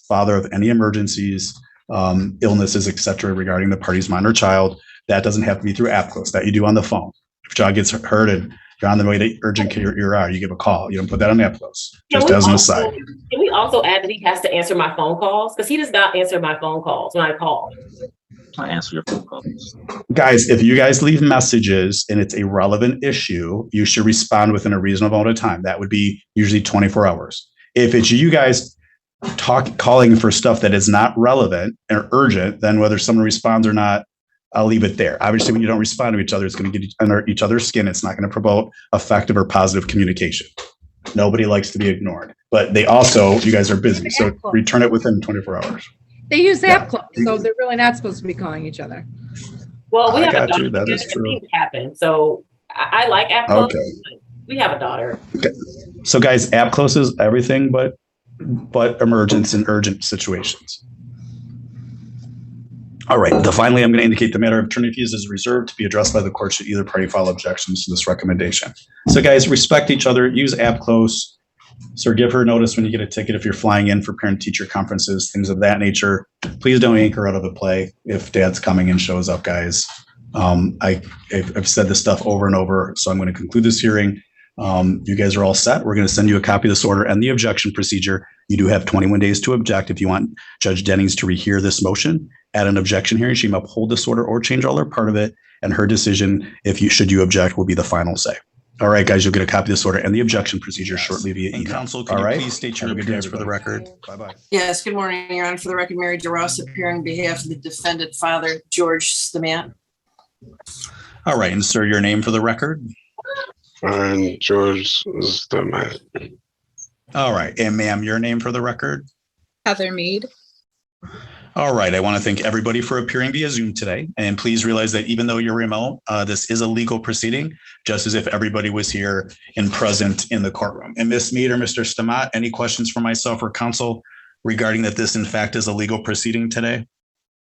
father of any emergencies, illnesses, etc., regarding the party's minor child. That doesn't have to be through app close. That you do on the phone. If child gets hurt and you're on the way to urgent care, you give a call. You don't put that on app close. Just as an aside. Can we also add that he has to answer my phone calls? Because he does not answer my phone calls when I call. I answer your phone calls. Guys, if you guys leave messages and it's a relevant issue, you should respond within a reasonable amount of time. That would be usually 24 hours. If it's you guys calling for stuff that is not relevant or urgent, then whether someone responds or not, I'll leave it there. Obviously, when you don't respond to each other, it's going to get under each other's skin. It's not going to promote effective or positive communication. Nobody likes to be ignored, but you guys are busy. So return it within 24 hours. They use app close, so they're really not supposed to be calling each other. Well, we have a daughter. That is true. Happen. So I like app close. Okay. We have a daughter. Okay. So guys, app close is everything but emergence and urgent situations. All right. Finally, I'm going to indicate the matter of attorney fees is reserved to be addressed by the court should either party file objections to this recommendation. So guys, respect each other, use app close. So give her notice when you get a ticket if you're flying in for parent-teacher conferences, things of that nature. Please don't anchor out of the play if dad's coming and shows up, guys. I've said this stuff over and over, so I'm going to conclude this hearing. You guys are all set. We're going to send you a copy of this order and the objection procedure. You do have 21 days to object. If you want Judge Dennings to rehear this motion at an objection hearing, she may uphold this order or change all or part of it, and her decision, should you object, will be the final say. All right, guys, you'll get a copy of this order and the objection procedure shortly via email. Counsel, can you please state your appearance for the record? Bye-bye. Yes, good morning, Your Honor. For the record, Mary DeRoss appearing on behalf of the defendant, Father George Stamat. All right, and sir, your name for the record? I'm George Stamat. All right, and ma'am, your name for the record? Heather Mead. All right. I want to thank everybody for appearing via Zoom today. And please realize that even though you're remote, this is a legal proceeding, just as if everybody was here and present in the courtroom. And Ms. Mead or Mr. Stamat, any questions for myself or counsel regarding that this, in fact, is a legal proceeding today?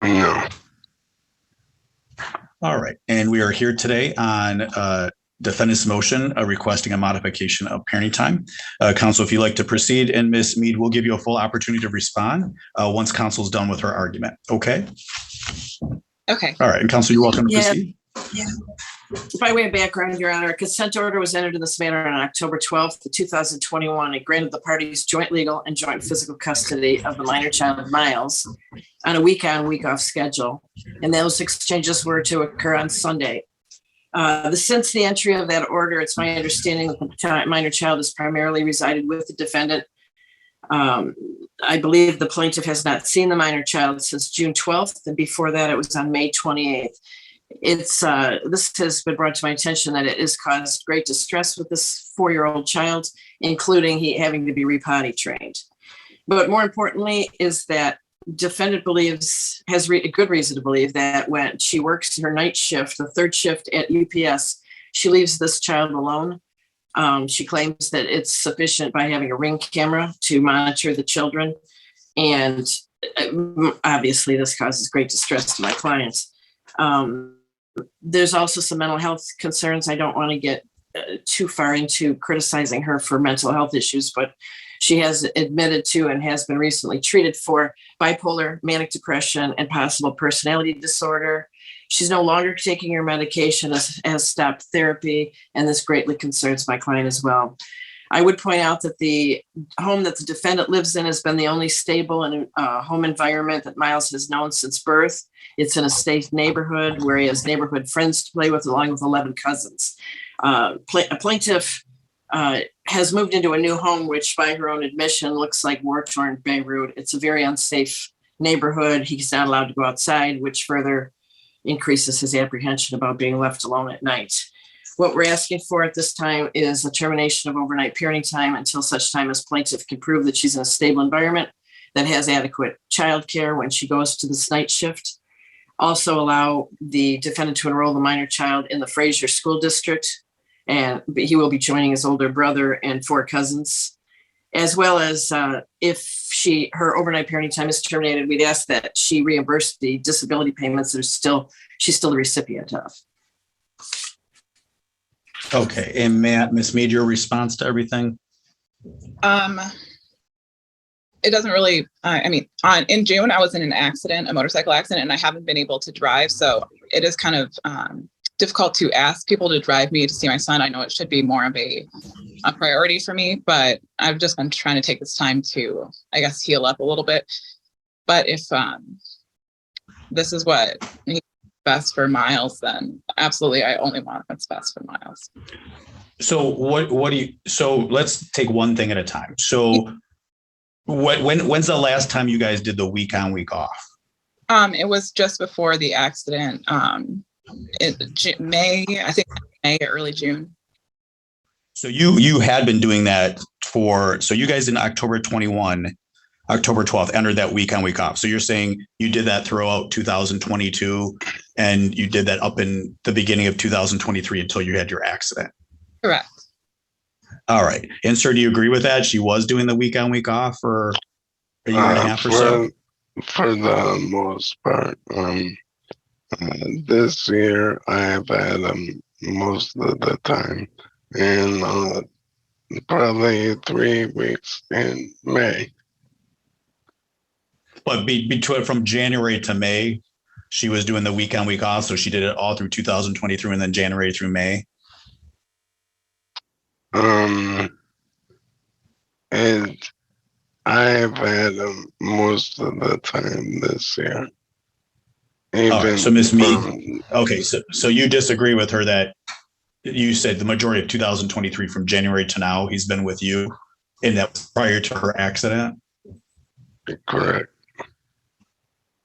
No. All right. And we are here today on defendant's motion requesting a modification of parenting time. Counsel, if you'd like to proceed, and Ms. Mead will give you a full opportunity to respond once counsel's done with her argument. Okay? Okay. All right. And counsel, you're welcome to proceed. Yeah. By way of background, Your Honor, a consent order was entered in this matter on October 12th, 2021. It granted the parties joint legal and joint physical custody of the minor child, Miles, on a week-on, week-off schedule. And those exchanges were to occur on Sunday. Since the entry of that order, it's my understanding that the minor child has primarily resided with the defendant. I believe the plaintiff has not seen the minor child since June 12th, and before that, it was on May 28th. This has been brought to my attention that it has caused great distress with this 4-year-old child, including he having to be repotty trained. But more importantly is that defendant has a good reason to believe that when she works her night shift, the third shift at UPS, she leaves this child alone. She claims that it's sufficient by having a Ring camera to monitor the children. And obviously this causes great distress to my clients. There's also some mental health concerns. I don't want to get too far into criticizing her for mental health issues, but she has admitted to and has been recently treated for bipolar, manic depression, and possible personality disorder. She's no longer taking her medication, has stopped therapy, and this greatly concerns my client as well. I would point out that the home that the defendant lives in has been the only stable and home environment that Miles has known since birth. It's in a safe neighborhood where he has neighborhood friends to play with, along with 11 cousins. A plaintiff has moved into a new home, which by her own admission looks like war-torn Beirut. It's a very unsafe neighborhood. He's not allowed to go outside, which further increases his apprehension about being left alone at night. What we're asking for at this time is a termination of overnight parenting time until such time as plaintiff can prove that she's in a stable environment that has adequate childcare when she goes to this night shift. Also allow the defendant to enroll the minor child in the Fraser School District, and he will be joining his older brother and 4 cousins. as well as if her overnight parenting time is terminated, we'd ask that she reimburse the disability payments that she's still the recipient of. Okay, and Matt, Miss Mead, your response to everything? It doesn't really, in June, I was in a motorcycle accident, and I haven't been able to drive. So it is kind of difficult to ask people to drive me to see my son. I know it should be more of a priority for me, but I've just been trying to take this time to, I guess, heal up a little bit. But if this is what is best for Miles, then absolutely, I only want what's best for Miles. So so let's take one thing at a time. So when's the last time you guys did the week on, week off? It was just before the accident. May, I think May, early June. So you had been doing that so you guys in October 21, October 12th entered that week on, week off. So you're saying you did that throughout 2022 and you did that up in the beginning of 2023 until you had your accident. Correct. All right. And sir, do you agree with that? She was doing the week on, week off for a year and a half or so? For the most part, this year I have had most of the time, and probably 3 weeks in May. But between from January to May, she was doing the week on, week off. So she did it all through 2023 and then January through May. And I've had them most of the time this year. All right, so Miss Mead, okay, so you disagree with her that you said the majority of 2023 from January to now he's been with you, and that was prior to her accident? Correct.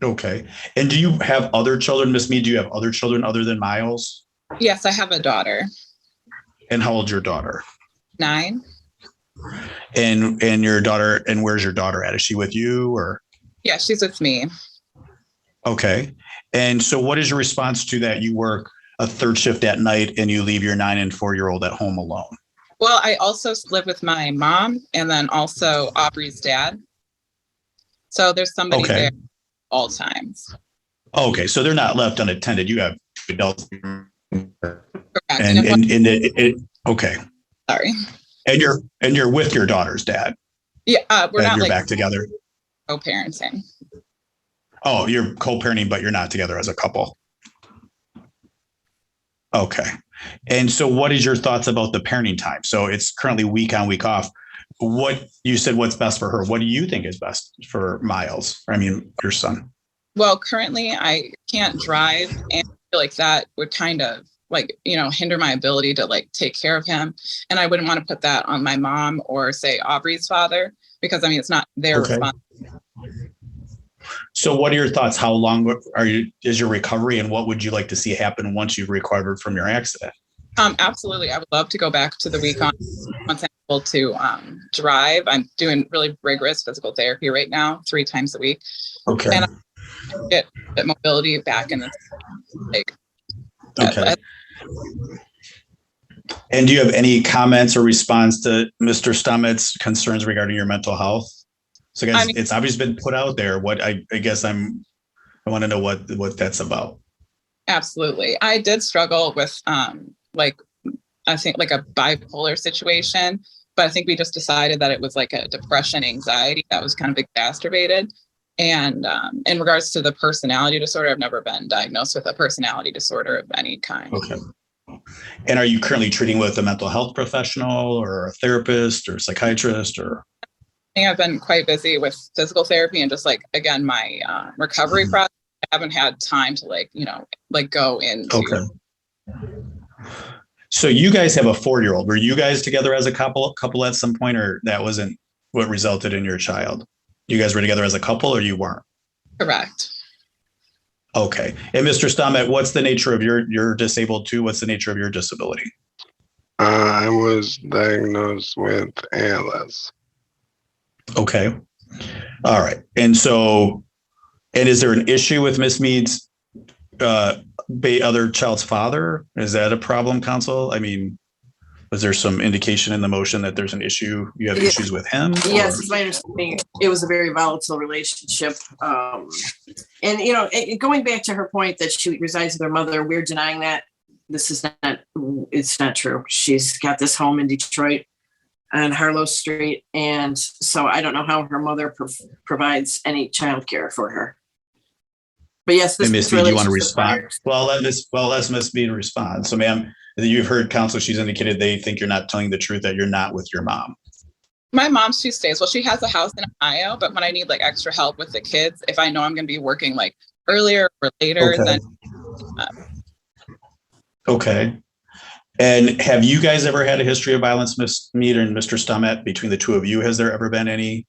Okay, and do you have other children, Miss Mead? Do you have other children other than Miles? Yes, I have a daughter. And how old's your daughter? 9. And your daughter, and where's your daughter at? Is she with you or? Yeah, she's with me. Okay. And so what is your response to that? You work a third shift at night and you leave your 9 and 4-year-old at home alone? Well, I also live with my mom and then also Aubrey's dad. So there's somebody there at all times. Okay. So they're not left unattended. You have adults. Correct. Okay. Sorry. And you're with your daughter's dad. Yeah, we're not you're like back together. Co-parenting. Oh, you're co-parenting, but you're not together as a couple. Okay. And so what is your thoughts about the parenting time? So it's currently week on, week off. What you said, what's best for her? What do you think is best for Miles? I mean, your son. Well, currently I can't drive, and I feel like that would kind of hinder my ability to take care of him. And I wouldn't want to put that on my mom or say Aubrey's father, because it's not their responsibility. So what are your thoughts? How long is your recovery, and what would you like to see happen once you've recovered from your accident? Absolutely. I would love to go back to the week on once I'm able to drive. I'm doing really rigorous physical therapy right now, 3 times a week. Okay. And I get mobility back in the okay. And do you have any comments or response to Mr. Stummett's concerns regarding your mental health? So guys, it's obviously been put out there. What I guess I want to know what that's about. Absolutely. I did struggle with I think a bipolar situation, but I think we just decided that it was like a depression, anxiety that was kind of exacerbated. And in regards to the personality disorder, I've never been diagnosed with a personality disorder of any kind. Okay. And are you currently treating with a mental health professional or a therapist or psychiatrist or? I think I've been quite busy with physical therapy and just again, my recovery process. I haven't had time to go into. Okay. So you guys have a 4-year-old. Were you guys together as a couple at some point, or that wasn't what resulted in your child? You guys were together as a couple, or you weren't? Correct. Okay. And Mr. Stomach, what's the nature of you're disabled too? What's the nature of your disability? I was diagnosed with ALS. Okay. All right. And is there an issue with Miss Mead's other child's father? Is that a problem, counsel? I mean, Was there some indication in the motion that there's an issue? You have issues with him? Yes, it's my understanding. It was a very volatile relationship. And, you know, going back to her point that she resides with her mother, we're denying that. This is not, it's not true. She's got this home in Detroit on Harlow Street. And so I don't know how her mother provides any childcare for her. But yes, this Ms. Mead, do you want to respond? requires- Well, let Ms. Mead respond. So, ma'am, you've heard counsel, she's indicated they think you're not telling the truth, that you're not with your mom. My mom, she stays, well, she has a house in Ohio, but when I need like extra help with the kids, if I know I'm going to be working like earlier or later, Okay. then. Okay. And have you guys ever had a history of violence, Ms. Mead and Mr. Stummet, between the two of you? Has there ever been any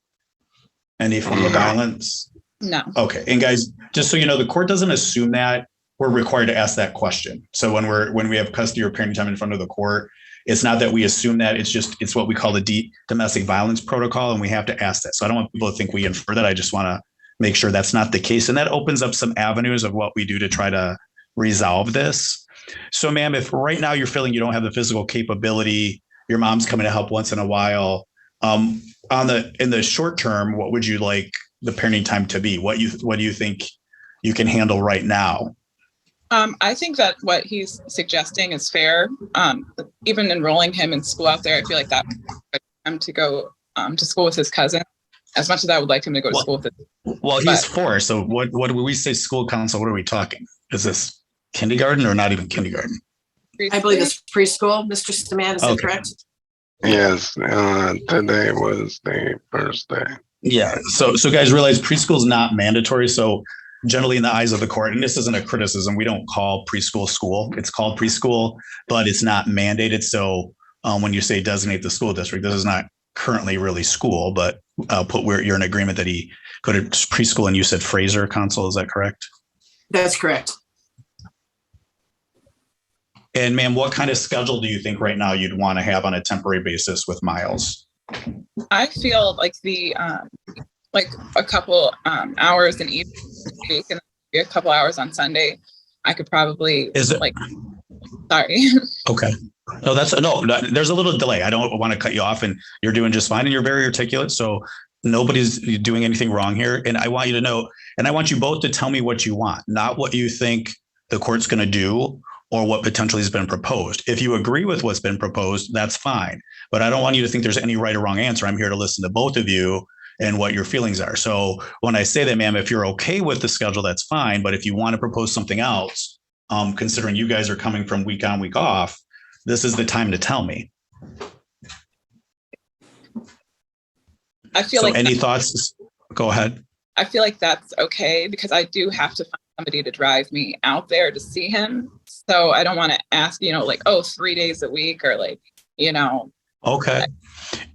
form of violence? No. Okay. And guys, just so you know, the court doesn't assume that. We're required to ask that question. So when we have custody or parenting time in front of the court, it's not that we assume that. It's what we call the domestic violence protocol, and we have to ask that. So I don't want people to think we infer that. I just want to make sure that's not the case. And that opens up some avenues of what we do to try to resolve this. So, ma'am, if right now you're feeling you don't have the physical capability, your mom's coming to help once in a while, in the short term, what would you like the parenting time to be? What do you think you can handle right now? I think that what he's suggesting is fair. Even enrolling him in school out there, I feel like that him to go to school with his cousin. As much as I would like him to go to school with his. Well, he's 4. So what do we say? School counsel? What are we talking? Is this kindergarten or not even kindergarten? I believe it's preschool. Mr. Stamant, is that correct? Yes, today was the first day. Yeah. So guys, realize preschool is not mandatory. So generally in the eyes of the court, and this isn't a criticism, we don't call preschool school. It's called preschool, but it's not mandated. So when you say designate the school district, this is not currently really school, but put where you're in agreement that he go to preschool, and you said Fraser counsel. Is that correct? That's correct. And ma'am, what kind of schedule do you think right now you'd want to have on a temporary basis with Miles? I feel like like a couple hours in each week and a couple hours on Sunday. I could probably sorry. Okay. No, there's a little delay. I don't want to cut you off, and you're doing just fine, and you're very articulate. So nobody's doing anything wrong here. And I want you to know, and I want you both to tell me what you want, not what you think the court's going to do or what potentially has been proposed. If you agree with what's been proposed, that's fine. But I don't want you to think there's any right or wrong answer. I'm here to listen to both of you and what your feelings are. So when I say that, ma'am, if you're okay with the schedule, that's fine. But if you want to propose something else, considering you guys are coming from week on, week off, this is the time to tell me. I feel like any thoughts? Go ahead. I feel like that's okay because I do have to find somebody to drive me out there to see him. So I don't want to ask, 3 days a week or Okay.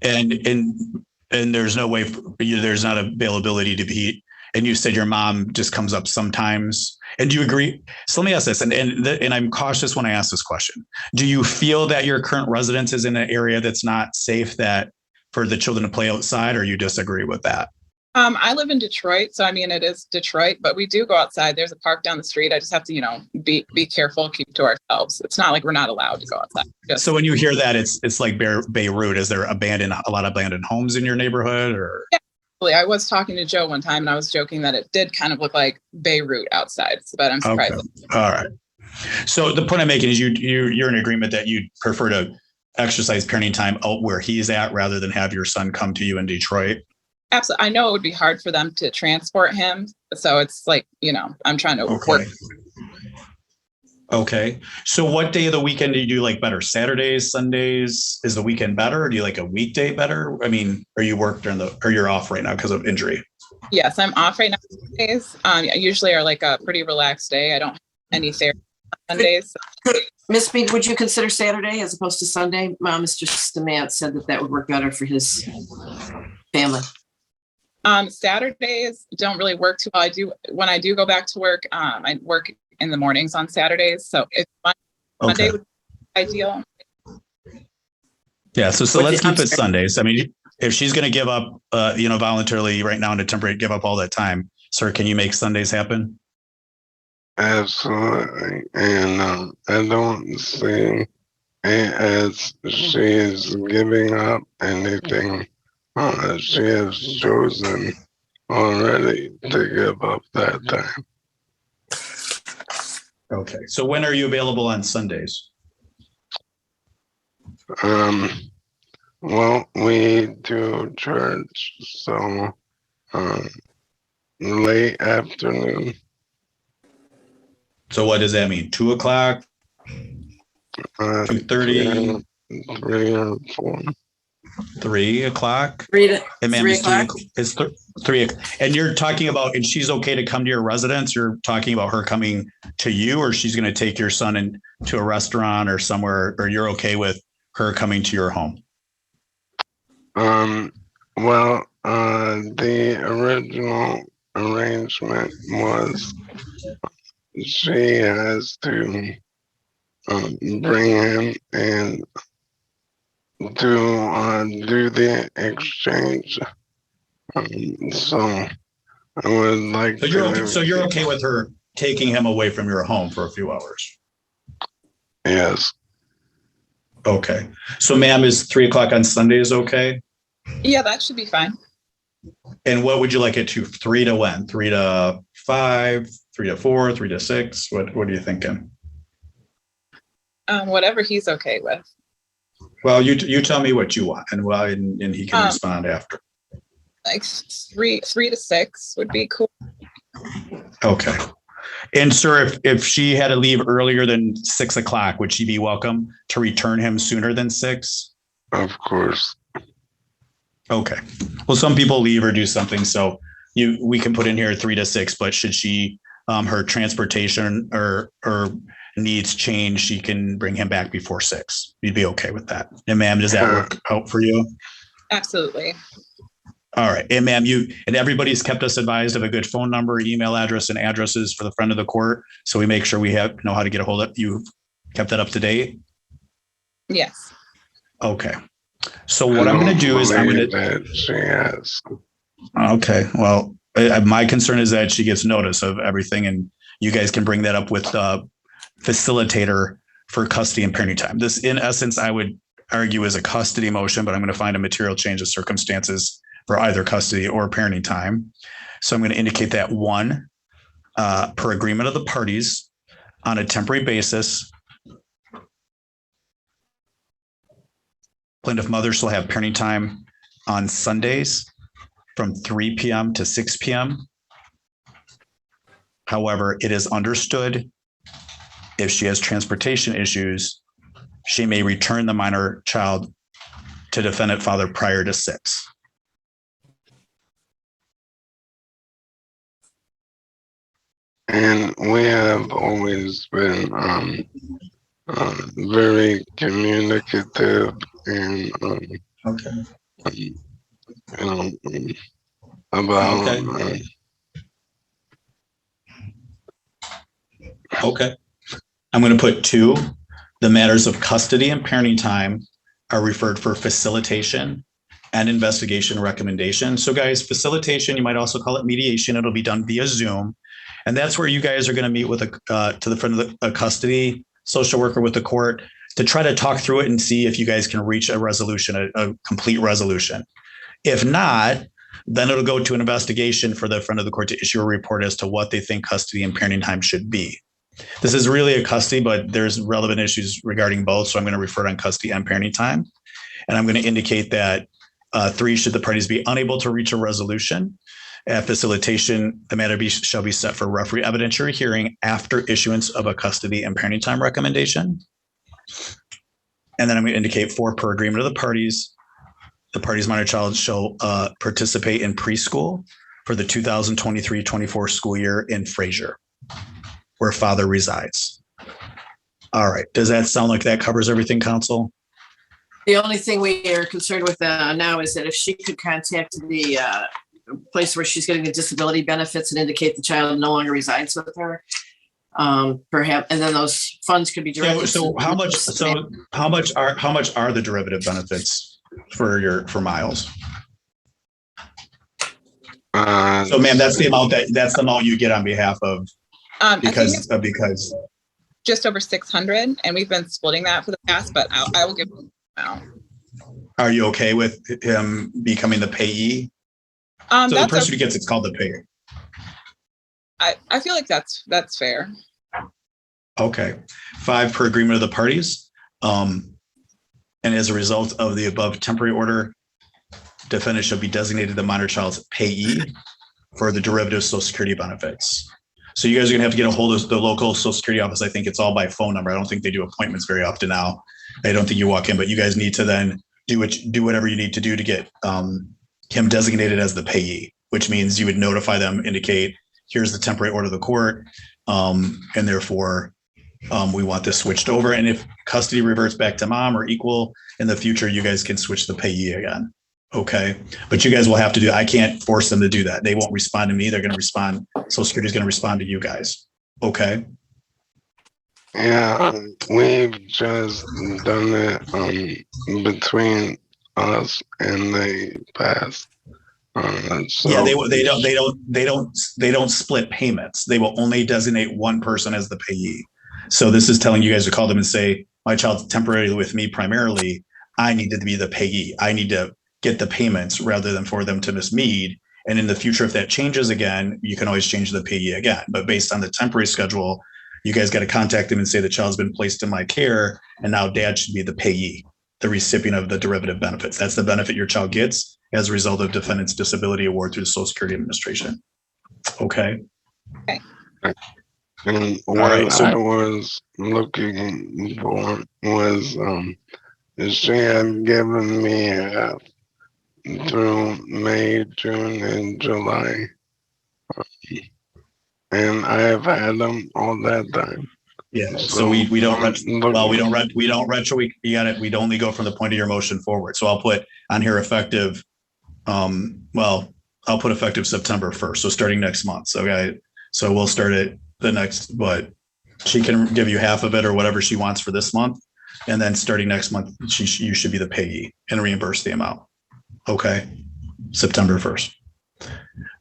And there's no way there's not availability to be. And you said your mom just comes up sometimes. And do you agree? So let me ask this, and I'm cautious when I ask this question. Do you feel that your current residence is in an area that's not safe for the children to play outside, or you disagree with that? I live in Detroit, so it is Detroit, but we do go outside. There's a park down the street. I just have to, be careful, keep to ourselves. It's not like we're not allowed to go outside. So when you hear that, it's like Beirut. Is there a lot of abandoned homes in your neighborhood, or? Yeah. I was talking to Joe one time and I was joking that it did kind of look like Beirut outside, but I'm surprised. Okay. All right. So the point I'm making is you're in agreement that you'd prefer to exercise parenting time out where he's at rather than have your son come to you in Detroit. Absolutely. I know it would be hard for them to transport him. So it's like, I'm trying to work. Okay. So what day of the weekend do you do like better? Saturdays, Sundays? Is the weekend better? Or do you like a weekday better? I mean, are you work or you're off right now because of injury? Yes, I'm off right now. Sundays usually are like a pretty relaxed day. I don't have any therapy on Sundays. Miss Mead, would you consider Saturday as opposed to Sunday? Mr. Stamant said that would work better for his family. Saturdays don't really work too well. When I do go back to work, I work in the mornings on Saturdays. So it's Monday would be ideal. Yeah. So let's keep it Sundays. I mean, if she's going to give up, voluntarily right now in a temporary, give up all that time, sir, can you make Sundays happen? Absolutely. And I don't see as she is giving up anything she has chosen already to give up that time. Okay. So when are you available on Sundays? Well, we do church, so late afternoon. So what does that mean? 2 o'clock, 2:30, 3 or 4. 3 o'clock? 3 to And ma'am, 3 it's o'clock. it's 3. And you're talking about, and she's okay to come to your residence. You're talking about her coming to you, or she's going to take your son to a restaurant or somewhere, or you're okay with her coming to your home? Well, the original arrangement was she has to bring him and to do the exchange. So I would like So you're okay with her taking him away from your home for a few hours? Yes. Okay. So ma'am, is 3 o'clock on Sundays okay? Yeah, that should be fine. And what would you like it to? 3 to when? 3 to 5, 3 to 4, 3 to 6? What are you thinking? Whatever he's okay with. Well, you tell me what you want, and he can respond after. Like 3 to 6 would be cool. Okay. And sir, if she had to leave earlier than 6 o'clock, would she be welcome to return him sooner than 6? Of course. Okay. Well, some people leave or do something, so we can put in here 3 to 6. But should she her transportation or needs change, she can bring him back before 6. You'd be okay with that? And ma'am, does that work out for you? Absolutely. All right. And ma'am, and everybody's kept us advised of a good phone number, email address, and addresses for the friend of the court. So we make sure we know how to get a hold of you. Kept that up to date? Yes. Okay. So what I'm going to do is I'm going to. She has. Okay. Well, my concern is that she gets notice of everything, and you guys can bring that up with facilitator for custody and parenting time. This, in essence, I would argue is a custody motion, but I'm going to find a material change of circumstances for either custody or parenting time. So I'm going to indicate that 1, per agreement of the parties on a temporary basis, plaintiff mother shall have parenting time on Sundays from 3 p.m. to 6 p.m. However, it is understood if she has transportation issues, she may return the minor child to defendant father prior to 6. And we have always been very communicative and Okay. About okay. I'm going to put 2. The matters of custody and parenting time are referred for facilitation and investigation recommendation. So guys, facilitation, you might also call it mediation. It'll be done via Zoom. And that's where you guys are going to meet with to the front of the custody social worker with the court to try to talk through it and see if you guys can reach a resolution, a complete resolution. If not, then it'll go to an investigation for the front of the court to issue a report as to what they think custody and parenting time should be. This is really a custody, but there's relevant issues regarding both. So I'm going to refer on custody and parenting time. And I'm going to indicate that 3, should the parties be unable to reach a resolution, at facilitation, the matter shall be set for referee evidentiary hearing after issuance of a custody and parenting time recommendation. And then I'm going to indicate 4, per agreement of the parties minor child shall participate in preschool for the 2023-24 school year in Fraser, where father resides. All right. Does that sound like that covers everything, counsel? The only thing we are concerned with now is that if she could contact the place where she's getting the disability benefits and indicate the child no longer resides with her, perhaps, and then those funds could be directed. So how much are the derivative benefits for Miles? So ma'am, that's the amount you get on behalf of because just over 600, and we've been splitting that for the past, but I will give out. Are you okay with him becoming the payee? So the That's person who gets it's called the payer. I feel like that's fair. Okay. 5 per agreement of the parties. And as a result of the above temporary order, defendant shall be designated the minor child's payee for the derivative Social Security benefits. So you guys are gonna have to get a hold of the local Social Security office. I think it's all by phone number. I don't think they do appointments very often now. I don't think you walk in, but you guys need to then do whatever you need to do to get him designated as the payee, which means you would notify them, indicate, here's the temporary order of the court, and therefore we want this switched over. And if custody reverts back to mom or equal in the future, you guys can switch the payee again. Okay. But you guys will have to do, I can't force them to do that. They won't respond to me. They're going to respond. Social Security is going to respond to you guys. Okay. Yeah, we've just done it between us and they passed. So Yeah, they don't split payments. They will only designate one person as the payee. So this is telling you guys to call them and say, my child's temporarily with me primarily. I need to be the payee. I need to get the payments rather than for them to Miss Mead. And in the future, if that changes again, you can always change the payee again. But based on the temporary schedule, you guys got to contact them and say the child's been placed in my care, and now dad should be the payee, the recipient of the derivative benefits. That's the benefit your child gets as a result of defendant's disability award through the Social Security Administration. Okay. Okay. And what right, so I was looking for was she had given me half through May, June, and July. And I have had them all that time. Yeah, so we don't retro. You got it. We'd only go from the point of your motion forward. So I'll put on here effective. I'll put effective September 1st. So starting next month. So so we'll start it the next. But she can give you half of it or whatever she wants for this month, and then starting next month, you should be the payee and reimburse the amount. Okay, September 1st.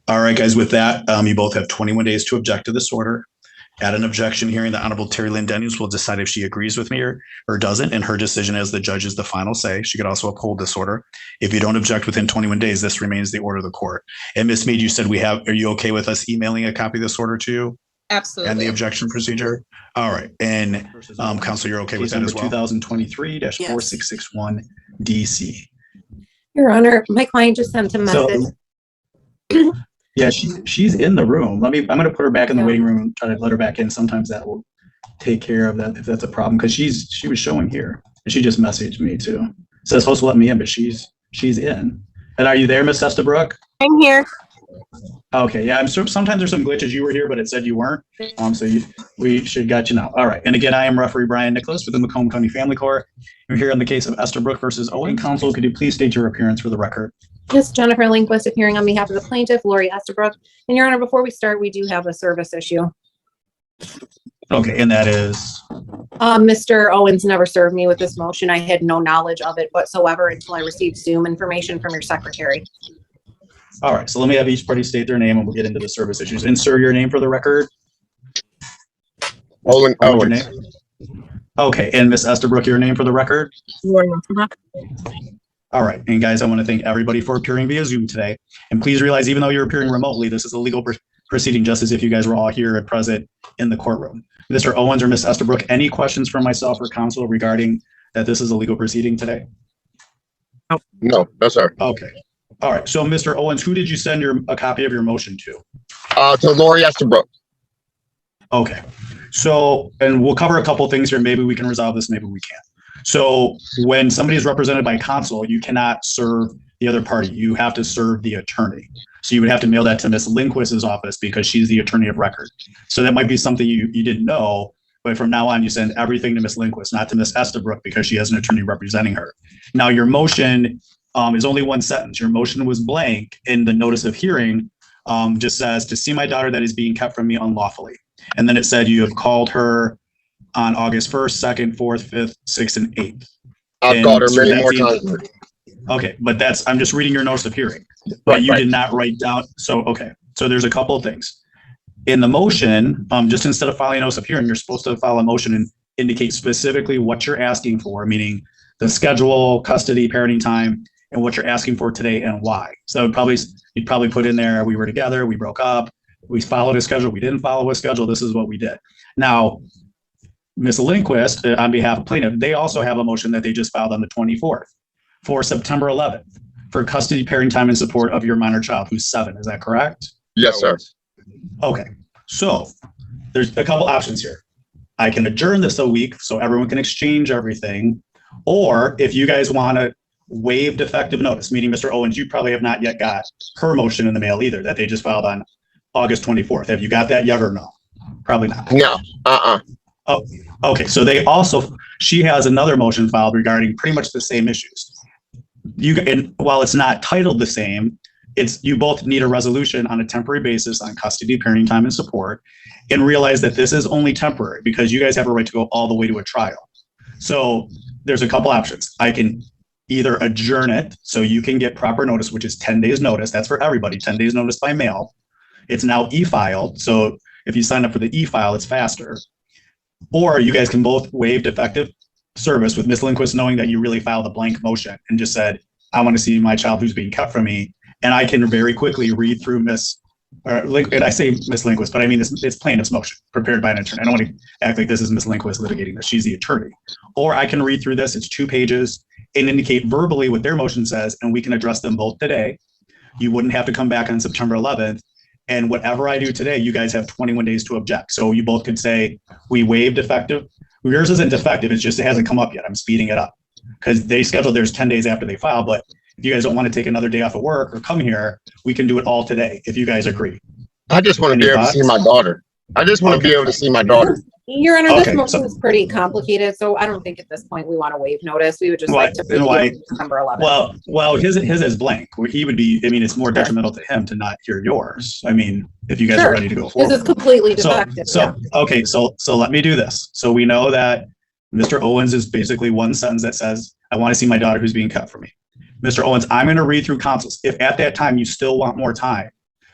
All right, guys. With that, you both have 21 days to object to this order. At an objection hearing, the Honorable Terry Lynn Daniels will decide if she agrees with me or doesn't, and her decision as the judge is the final say. She could also uphold this order. If you don't object within 21 days, this remains the order of the court. And Ms. Mead, you said are you okay with us emailing a copy of this order to you? Absolutely. And the objection procedure? All right. And counsel, you're okay with that as well? 2023-4661 DC. Your Honor, my client just sent a message. So, yeah, she's in the room. I'm going to put her back in the waiting room and try to let her back in. Sometimes that will take care of that if that's a problem, because she was showing here and she just messaged me too. Says supposed to let me in, but she's in. And are you there, Miss Estabrook? I'm here. Okay, yeah. I'm sure sometimes there's some glitches. You were here, but it said you weren't. We should got you now. All right. And again, I am referee Brian Nicholls with the Macomb County Family Court. We're here on the case of Estabrook versus Owen. Counsel, could you please state your appearance for the record? Yes, Jennifer Lindquist appearing on behalf of the plaintiff, Lori Estabrook. And Your Honor, before we start, we do have a service issue. Okay, and that is? Mr. Owens never served me with this motion. I had no knowledge of it whatsoever until I received Zoom information from your secretary. All right, so let me have each party state their name and we'll get into the service issues. And sir, your name for the record? Owen Owens. Okay, and Miss Estabrook, your name for the record? Lori Estabrook. All right, and guys, I want to thank everybody for appearing via Zoom today. And please realize, even though you're appearing remotely, this is a legal proceeding, just as if you guys were all here and present in the courtroom. Mr. Owens or Miss Estabrook, any questions from myself or counsel regarding that this is a legal proceeding today? No, sir. Okay. All right. So, Mr. Owens, who did you send a copy of your motion to? To Lori Estabrook. Okay. So, and we'll cover a couple things here. Maybe we can resolve this. Maybe we can't. So when somebody is represented by counsel, you cannot serve the other party. You have to serve the attorney. So you would have to mail that to Miss Lindquist's office because she's the attorney of record. So that might be something you didn't know, but from now on, you send everything to Miss Lindquist, not to Miss Estabrook, because she has an attorney representing her. Now, your motion is only one sentence. Your motion was blank, and the notice of hearing just says, to see my daughter that is being kept from me unlawfully. And then it said you have called her on August 1st, 2nd, 4th, 5th, 6th, and 8th. I've called her many more times. Okay, but I'm just reading your notice of hearing. But you did not write down. So, okay. So there's a couple of things. in the motion, just instead of filing a notice of hearing, you're supposed to file a motion and indicate specifically what you're asking for, meaning the schedule, custody, parenting time, and what you're asking for today and why. So you'd probably put in there, we were together, we broke up, we followed a schedule, we didn't follow a schedule, this is what we did. Now, Ms. Lindquist, on behalf of plaintiff, they also have a motion that they just filed on the 24th for September 11th for custody, parenting time, and support of your minor child who's 7. Is that correct? Yes, sir. Okay, so there's a couple options here. I can adjourn this a week so everyone can exchange everything. Or if you guys want to waive defective notice, meaning Mr. Owens, you probably have not yet got her motion in the mail either that they just filed on August 24th. Have you got that yet or no? Probably not. No. Oh, okay. So she has another motion filed regarding pretty much the same issues. And while it's not titled the same, you both need a resolution on a temporary basis on custody, parenting time, and support, and realize that this is only temporary because you guys have a right to go all the way to a trial. So there's a couple options. I can either adjourn it so you can get proper notice, which is 10 days notice. That's for everybody, 10 days notice by mail. It's now e-filed. So if you sign up for the e-file, it's faster. Or you guys can both waive defective service with Ms. Lindquist knowing that you really filed a blank motion and just said, I want to see my child who's being kept from me. And I can very quickly read through and I say Ms. Lindquist, but I mean, it's plaintiff's motion prepared by an attorney. I don't want to act like this is Ms. Lindquist litigating this. She's the attorney. Or I can read through this. It's 2 pages and indicate verbally what their motion says, and we can address them both today. You wouldn't have to come back on September 11th. And whatever I do today, you guys have 21 days to object. So you both could say, we waive defective. Yours isn't defective. It's just, it hasn't come up yet. I'm speeding it up because they scheduled theirs 10 days after they file. But if you guys don't want to take another day off of work or come here, we can do it all today if you guys agree. I just want to be able to see my daughter. I just want to be able to see my daughter. Your Honor, this Okay, motion is pretty complicated, so I don't think at this point we want to waive notice. We would just Why- like to and why- September 11th. Well, his is blank. Where he would be, I mean, it's more detrimental to him to not hear yours. I mean, if you guys Sure. are ready to go This forward. is completely defective. Okay, so let me do this. So we know that Mr. Owens is basically one sentence that says, I want to see my daughter who's being kept from me. Mr. Owens, I'm going to read through counsels. If at that time you still want more time,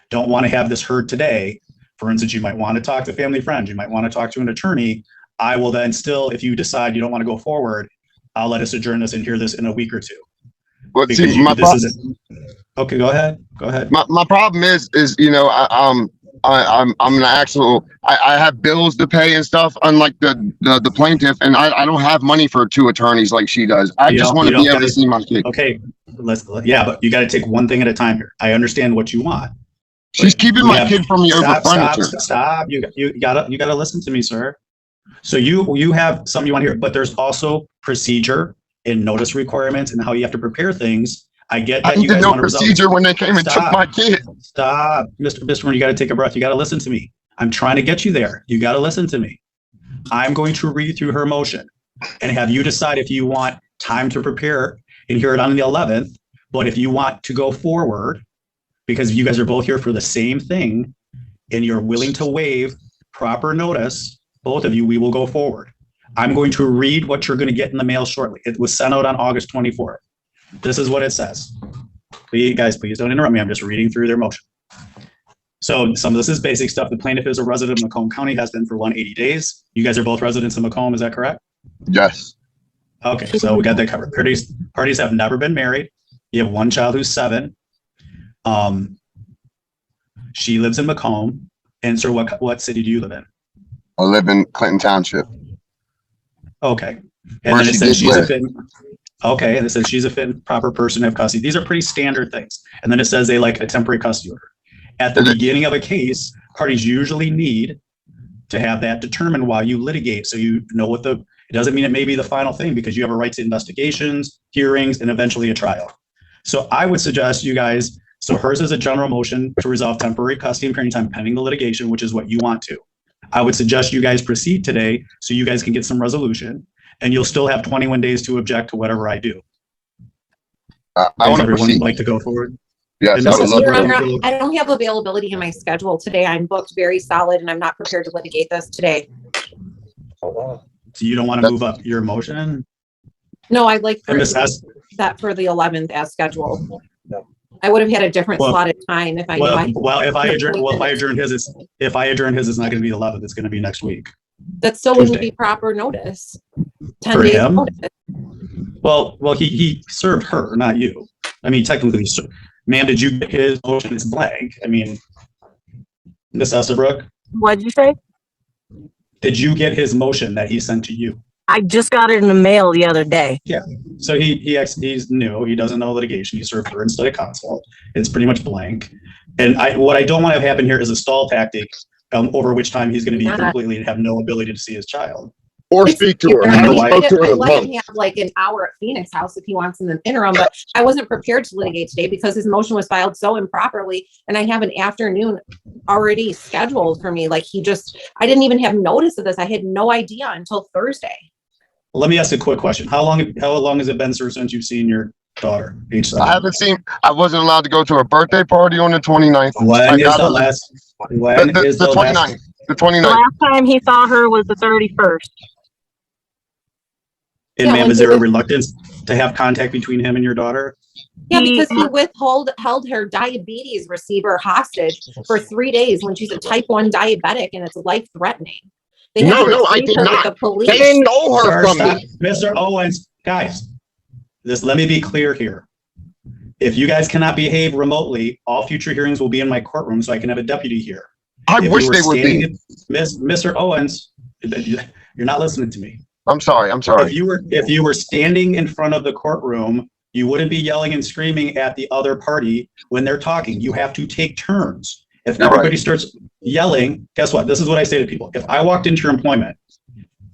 don't want to have this heard today, for instance, you might want to talk to family friends, you might want to talk to an attorney. I will then still, if you decide you don't want to go forward, I'll let us adjourn this and hear this in a week or 2. But Because see, okay, go ahead. my problem is I'm an actual. I have bills to pay and stuff, unlike the plaintiff, and I don't have money for 2 attorneys like she does. I just want to be able to see my kid. Okay, but you got to take one thing at a time here. I understand what you want. She's keeping my kid from me over furniture. Stop. You gotta listen to me, sir. So you have something you want to hear, but there's also procedure and notice requirements and how you have to prepare things. I get that you guys want to procedure when they came and took my kid. Stop, Mr. You got to take a breath. You got to listen to me. I'm trying to get you there. You got to listen to me. I'm going to read through her motion and have you decide if you want time to prepare and hear it on the 11th. But if you want to go forward, because you guys are both here for the same thing and you're willing to waive proper notice, both of you, we will go forward. I'm going to read what you're going to get in the mail shortly. It was sent out on August 24th. This is what it says. Please don't interrupt me. I'm just reading through their motion. So some of this is basic stuff. The plaintiff is a resident of Macomb County, has been for 180 days. You guys are both residents of Macomb, is that correct? Yes. Okay, so we got that covered. Parties have never been married. You have one child who's 7. She lives in Macomb. And sir, what city do you live in? I live in Clinton Township. Okay. And then it says she's a fit. Okay, and it says she's a fit and proper person to have custody. These are pretty standard things. And then it says they like a temporary custody order. At the beginning of a case, parties usually need to have that determined while you litigate. So you know it doesn't mean it may be the final thing because you have a right to investigations, hearings, and eventually a trial. So I would suggest you guys, so hers is a general motion to resolve temporary custody and parenting time pending the litigation, which is what you want to. I would suggest you guys proceed today so you guys can get some resolution and you'll still have 21 days to object to whatever I do. I want to everyone proceed. like to go forward? Yes, I would love Your to. Honor, I don't have availability in my schedule today. I'm booked very solid and I'm not prepared to litigate this today. So you don't want to move up your motion? No, I'd like And Ms. that for the 11th as scheduled. I would have had a different Well, slotted time if I knew if I adjourn his, it's not going to be the 11th. It's going to be next week. that still wouldn't Tuesday. be proper notice. 10 For days him? notice. Well, he served her, not you. I mean, technically, ma'am, did you get his motion? It's blank. I mean, Miss Estabrook, What'd you say? did you get his motion that he sent to you? I just got it in the mail the other day. So he's new. He doesn't know litigation. He served her instead of counsel. It's pretty much blank. And what I don't want to have happen here is a stall tactic, over which time he's going to be completely have no ability to see his child. Or speak to her. I Haven't spoke to her in a let month. him have like an hour at Phoenix House if he wants in the interim, but I wasn't prepared to litigate today because his motion was filed so improperly, and I have an afternoon already scheduled for me. Like I didn't even have notice of this. I had no idea until Thursday. Let me ask a quick question. How long has it been, sir, since you've seen your daughter? I wasn't allowed to go to her birthday party on the 29th. When is the last? When is the 29th? The The 29th. last time he saw her was the 31st. And Yeah, ma'am, when is he there a was- reluctance to have contact between him and your daughter? Yeah, because he held her diabetes receiver hostage for 3 days when she's a type 1 diabetic and it's life threatening. No, I did not. The police. They stole her Sir, from stop. me. Mr. Owens, guys, let me be clear here. If you guys cannot behave remotely, all future hearings will be in my courtroom so I can have a deputy here. I If wish you were they would be. standing- Mr. Owens, you're not listening to me. I'm sorry. If you were standing in front of the courtroom, you wouldn't be yelling and screaming at the other party when they're talking. You have to take turns. If You're everybody right. starts yelling, guess what? This is what I say to people. If I walked into your employment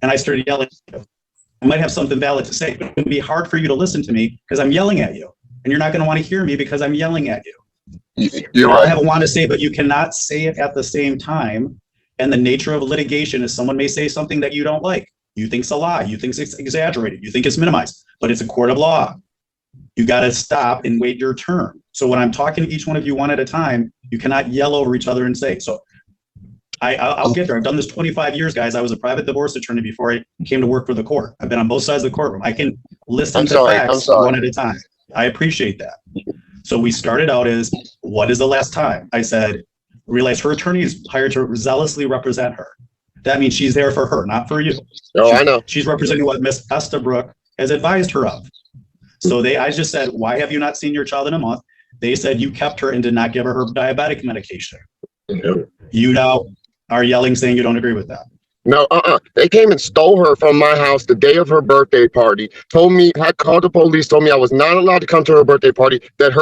and I started yelling, I might have something valid to say, but it would be hard for you to listen to me because I'm yelling at you. And you're not going to want to hear me because I'm yelling at you. You're I right. have a want to say, but you cannot say it at the same time. And the nature of litigation is someone may say something that you don't like. You think it's a lie. You think it's exaggerated. You think it's minimized, but it's a court of law. You got to stop and wait your turn. So when I'm talking to each one of you one at a time, you cannot yell over each other and say, so I'll get there. I've done this 25 years, guys. I was a private divorce attorney before I came to work for the court. I've been on both sides of the courtroom. I can listen to facts one at a time. I appreciate that. So we started out as, what is the last time? I said, realize her attorney is hired to zealously represent her. That means she's there for her, not for you. Oh, I know. She's representing what Miss Estabrook has advised her of. So I just said, why have you not seen your child in a month? They said you kept her and did not give her diabetic medication. You now are yelling, saying you don't agree with that. No, they came and stole her from my house the day of her birthday party. Told me, had called the police, told me I was not allowed to come to her birthday party, that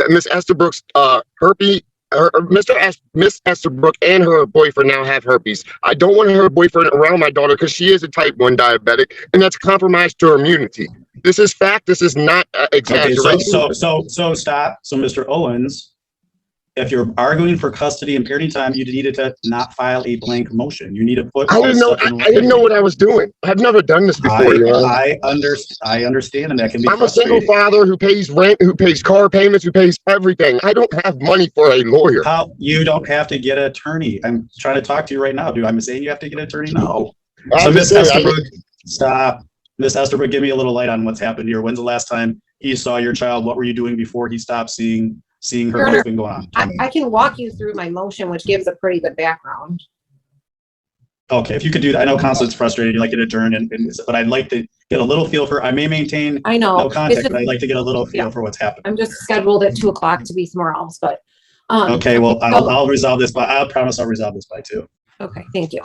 Miss Estabrook's herpes, Miss Estabrook and her boyfriend now have herpes. I don't want her boyfriend around my daughter because she is a type 1 diabetic, and that's compromised to her immunity. This is fact. This is not exaggeration. Okay, so stop. So Mr. Owens, if you're arguing for custody and parenting time, you needed to not file a blank motion. You need to put. I didn't know what I was doing. I've never done this before. I understand, and that can be. I'm a single father who pays rent, who pays car payments, who pays everything. I don't have money for a lawyer. How you don't have to get an attorney? I'm trying to talk to you right now, dude. I'm saying you have to get an attorney. No. So Miss Estabrook, stop. Miss Estabrook, give me a little light on what's happened here. When's the last time he saw your child? What were you doing before he stopped seeing her? What's been going on? I can walk you through my motion, which gives a pretty good background. Okay, if you could do that. I know counsel is frustrated. You like it adjourned, but I'd like to get a little feel for. I may maintain I know. no contact, but I'd like to get a little feel for what's happened. I'm just scheduled at 2:00 to be somewhere else, but. Okay, well, I'll resolve this I promise I'll resolve this by 2. Okay, thank you.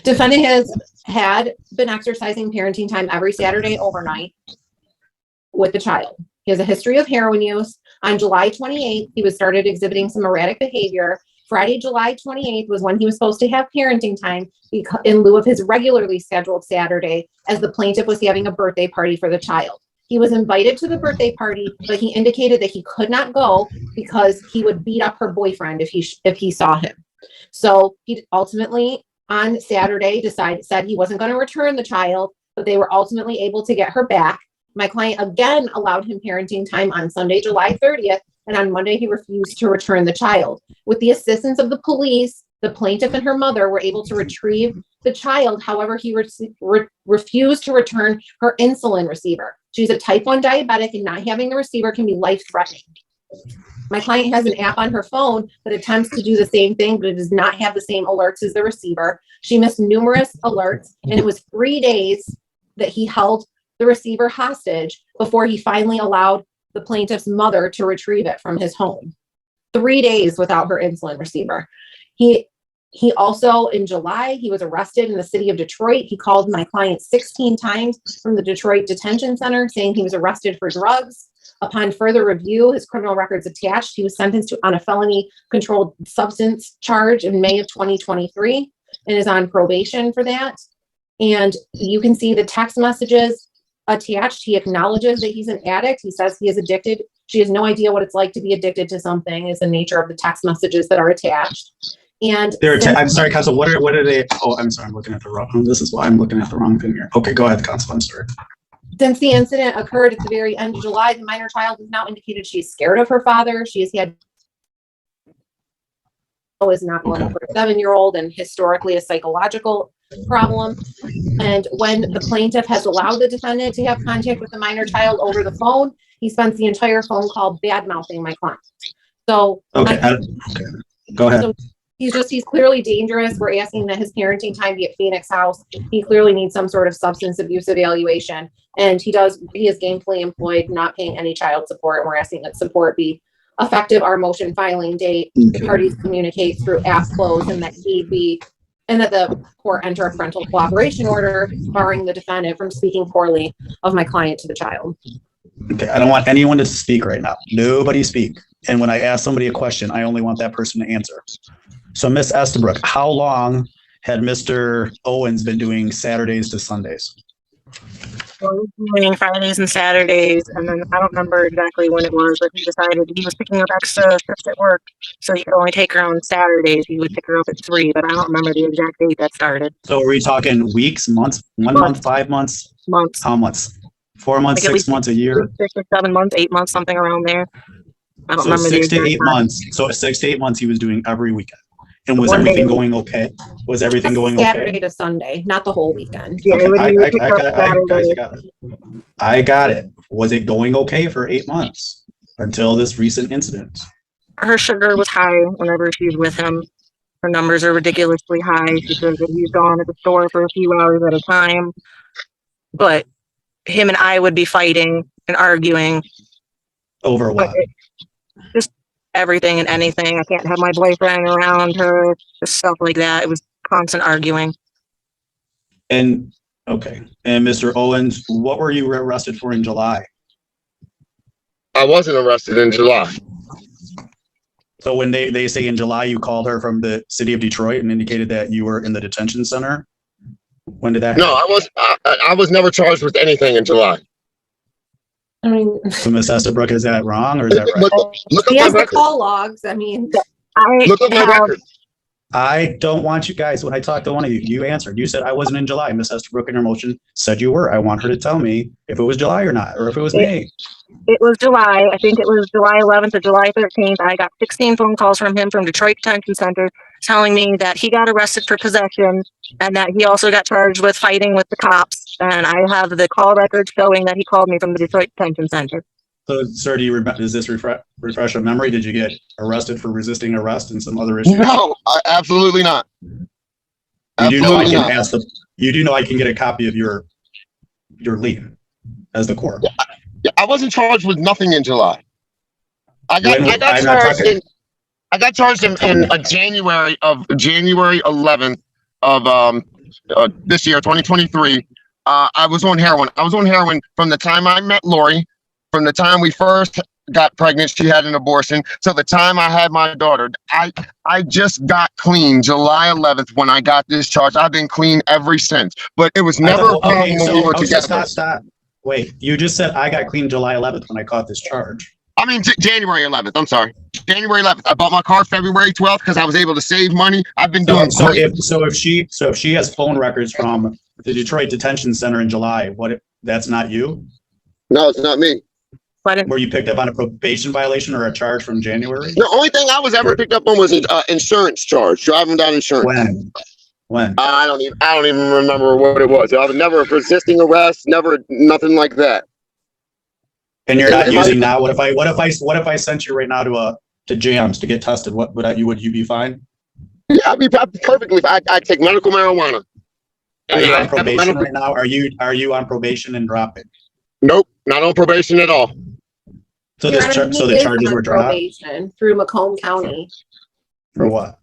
Defendant had been exercising parenting time every Saturday overnight with the child. He has a history of heroin use. On July 28th, he was started exhibiting some erratic behavior. Friday, July 28th was when he was supposed to have parenting time in lieu of his regularly scheduled Saturday, as the plaintiff was having a birthday party for the child. He was invited to the birthday party, but he indicated that he could not go because he would beat up her boyfriend if he saw him. So he ultimately on Saturday said he wasn't going to return the child, but they were ultimately able to get her back. My client again allowed him parenting time on Sunday, July 30th, and on Monday he refused to return the child. With the assistance of the police, the plaintiff and her mother were able to retrieve the child. However, he refused to return her insulin receiver. She's a type 1 diabetic, and not having the receiver can be life-threatening. My client has an app on her phone that attempts to do the same thing, but it does not have the same alerts as the receiver. She missed numerous alerts, and it was 3 days that he held the receiver hostage before he finally allowed the plaintiff's mother to retrieve it from his home. 3 days without her insulin receiver. He also, in July, he was arrested in the city of Detroit. He called my client 16 times from the Detroit Detention Center saying he was arrested for drugs. Upon further review, his criminal records attached. He was sentenced on a felony controlled substance charge in May of 2023 and is on probation for that. And you can see the text messages attached. He acknowledges that he's an addict. He says he is addicted. She has no idea what it's like to be addicted to something, is the nature of the text messages that are attached. And I'm sorry, Counsel, what are they? Oh, I'm sorry, I'm looking at the wrong, this is why I'm looking at the wrong thing here. Okay, go ahead, Counsel, I'm sorry. Since the incident occurred at the very end of July, the minor child has now indicated she's scared of her father. She has had is not one over a 7-year-old and historically a psychological problem. And when the plaintiff has allowed the defendant to have contact with the minor child over the phone, he spends the entire phone call bad-mouthing my client. So okay, go ahead. So he's clearly dangerous. We're asking that his parenting time be at Phoenix House. He clearly needs some sort of substance abuse evaluation. And he is gainfully employed, not paying any child support. And we're asking that support be effective our motion filing date. The parties communicate through app close, and that the court enter a parental cooperation order barring the defendant from speaking poorly of my client to the child. Okay, I don't want anyone to speak right now. Nobody speak. And when I ask somebody a question, I only want that person to answer. So Ms. Estabrook, how long had Mr. Owens been doing Saturdays to Sundays? Well, he was doing Fridays and Saturdays, and then I don't remember exactly when it was, but he decided he was picking up extra shifts at work, so he could only take her on Saturdays. He would pick her up at 3, but I don't remember the exact date that started. So are we talking weeks, months, 1 month, 5 months? Months. How months? 4 months, Like 6 months, a year? 6 or 7 months, 8 months, something around there. I don't So remember 6 the to 8 exact time. months. So 6 to 8 months he was doing every weekend. And was One everything day. going okay? Was everything going Saturday okay? to Sunday, not the whole weekend. Yeah, Okay, it would be picked up Saturday. I got it. Was it going okay for 8 months until this recent incident? Her sugar was high whenever she's with him. Her numbers are ridiculously high. She says that he's gone at the store for a few hours at a time. But him and I would be fighting and arguing. Over what? Just everything and anything. I can't have my boyfriend around her, just stuff like that. It was constant arguing. And okay. And Mr. Owens, what were you arrested for in July? I wasn't arrested in July. So when they say in July you called her from the city of Detroit and indicated that you were in the detention center, when did that happen? No, I was never charged with anything in July. I mean, So Ms. Estabrook, is that wrong or is that right? Look he up has my the record. call logs. I mean, Look up my record. I don't want you guys, when I talked to one of you, you answered. You said I wasn't in July. Ms. Estabrook in her motion said you were. I want her to tell me if it was July or not, or if it was May. It was July. I think it was July 11th or July 13th. I got 16 phone calls from him from Detroit Detention Center telling me that he got arrested for possession and that he also got charged with fighting with the cops. And I have the call record showing that he called me from the Detroit Detention Center. So, sir, does this refresh a memory? Did you get arrested for resisting arrest and some other issues? No, absolutely not. You do know I Absolutely can not. ask you do know I can get a copy of your lien as the court. Yeah, I wasn't charged with nothing in July. I got charged in January 11th of this year, 2023. I was on heroin. I was on heroin from the time I met Lori, from the time we first got pregnant, she had an abortion, so the time I had my daughter. I just got clean July 11th when I got discharged. I've been clean ever since, but it was never a problem when we were together. Stop. Wait, you just said I got clean July 11th when I caught this charge. I mean, January 11th. I'm sorry. January 11th. I bought my car February 12th because I was able to save money. I've been doing great. If she has phone records from the Detroit Detention Center in July, that's not you? No, it's not me. Were you picked up on a probation violation or a charge from January? The only thing I was ever picked up on was an insurance charge, driving without insurance. When? I don't even remember what it was. I was never resisting arrest, never nothing like that. And you're not using now. What if I sent you right now to Jams to get tested? Would you be fine? Yeah, I'd be perfectly fine. I take medical marijuana. Are you on probation right now? Are you on probation and dropping? Nope, not on probation at all. So Your Honor, so the he is charges on were dropped probation through Macomb County for what?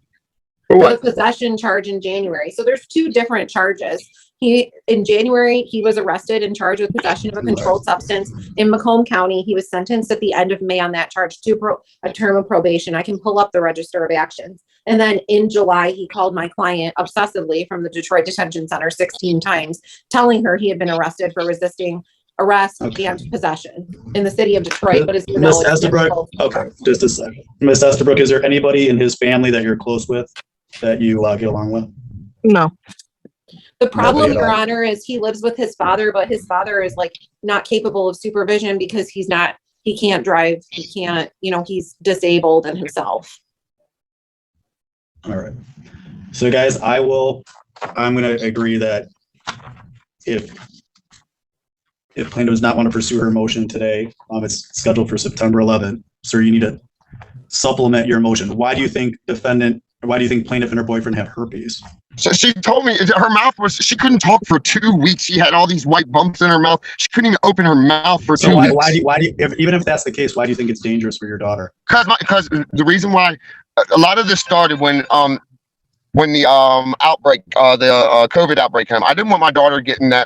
For for what? the possession charge in January. So there's two different charges. In January, he was arrested and charged with possession of a controlled substance in Macomb County. He was sentenced at the end of May on that charge to a term of probation. I can pull up the register of actions. And then in July, he called my client obsessively from the Detroit Detention Center 16 times, telling her he had been arrested for resisting arrest and possession in the city of Detroit. But as you know, Ms. Estabrook, okay, just a second. Ms. Estabrook, is there anybody in his family that you're close with that you get along with? No. The problem, Nobody at Your all. Honor, is he lives with his father, but his father is like not capable of supervision because he can't drive. He can't, he's disabled in himself. All right. So guys, I'm going to agree that if plaintiff does not want to pursue her motion today, it's scheduled for September 11th. Sir, you need to supplement your motion. Why do you think plaintiff and her boyfriend have herpes? So she told me she couldn't talk for 2 weeks. She had all these white bumps in her mouth. She couldn't even open her mouth for 2 weeks. Even if that's the case, why do you think it's dangerous for your daughter? Because the reason why a lot of this started when the outbreak, the COVID outbreak came. I didn't want my daughter getting that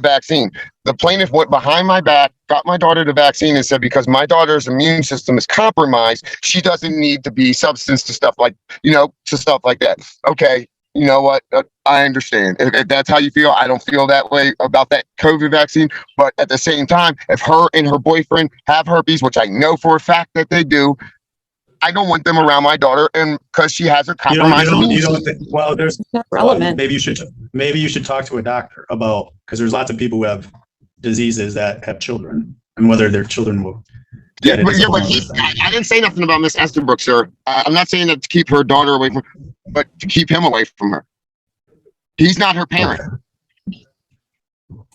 vaccine. The plaintiff went behind my back, got my daughter the vaccine, and said because my daughter's immune system is compromised, she doesn't need to be substance to stuff like that. Okay, you know what? I understand. If that's how you feel, I don't feel that way about that COVID vaccine. But at the same time, if her and her boyfriend have herpes, which I know for a fact that they do, I don't want them around my daughter, and because she has a compromised immune system. Well, there's Not relevant. maybe you should talk to a doctor about, because there's lots of people who have diseases that have children and whether their children will. But I didn't say nothing about Miss Estabrook, sir. I'm not saying that to keep her daughter away from her, but to keep him away from her. He's not her parent. Okay.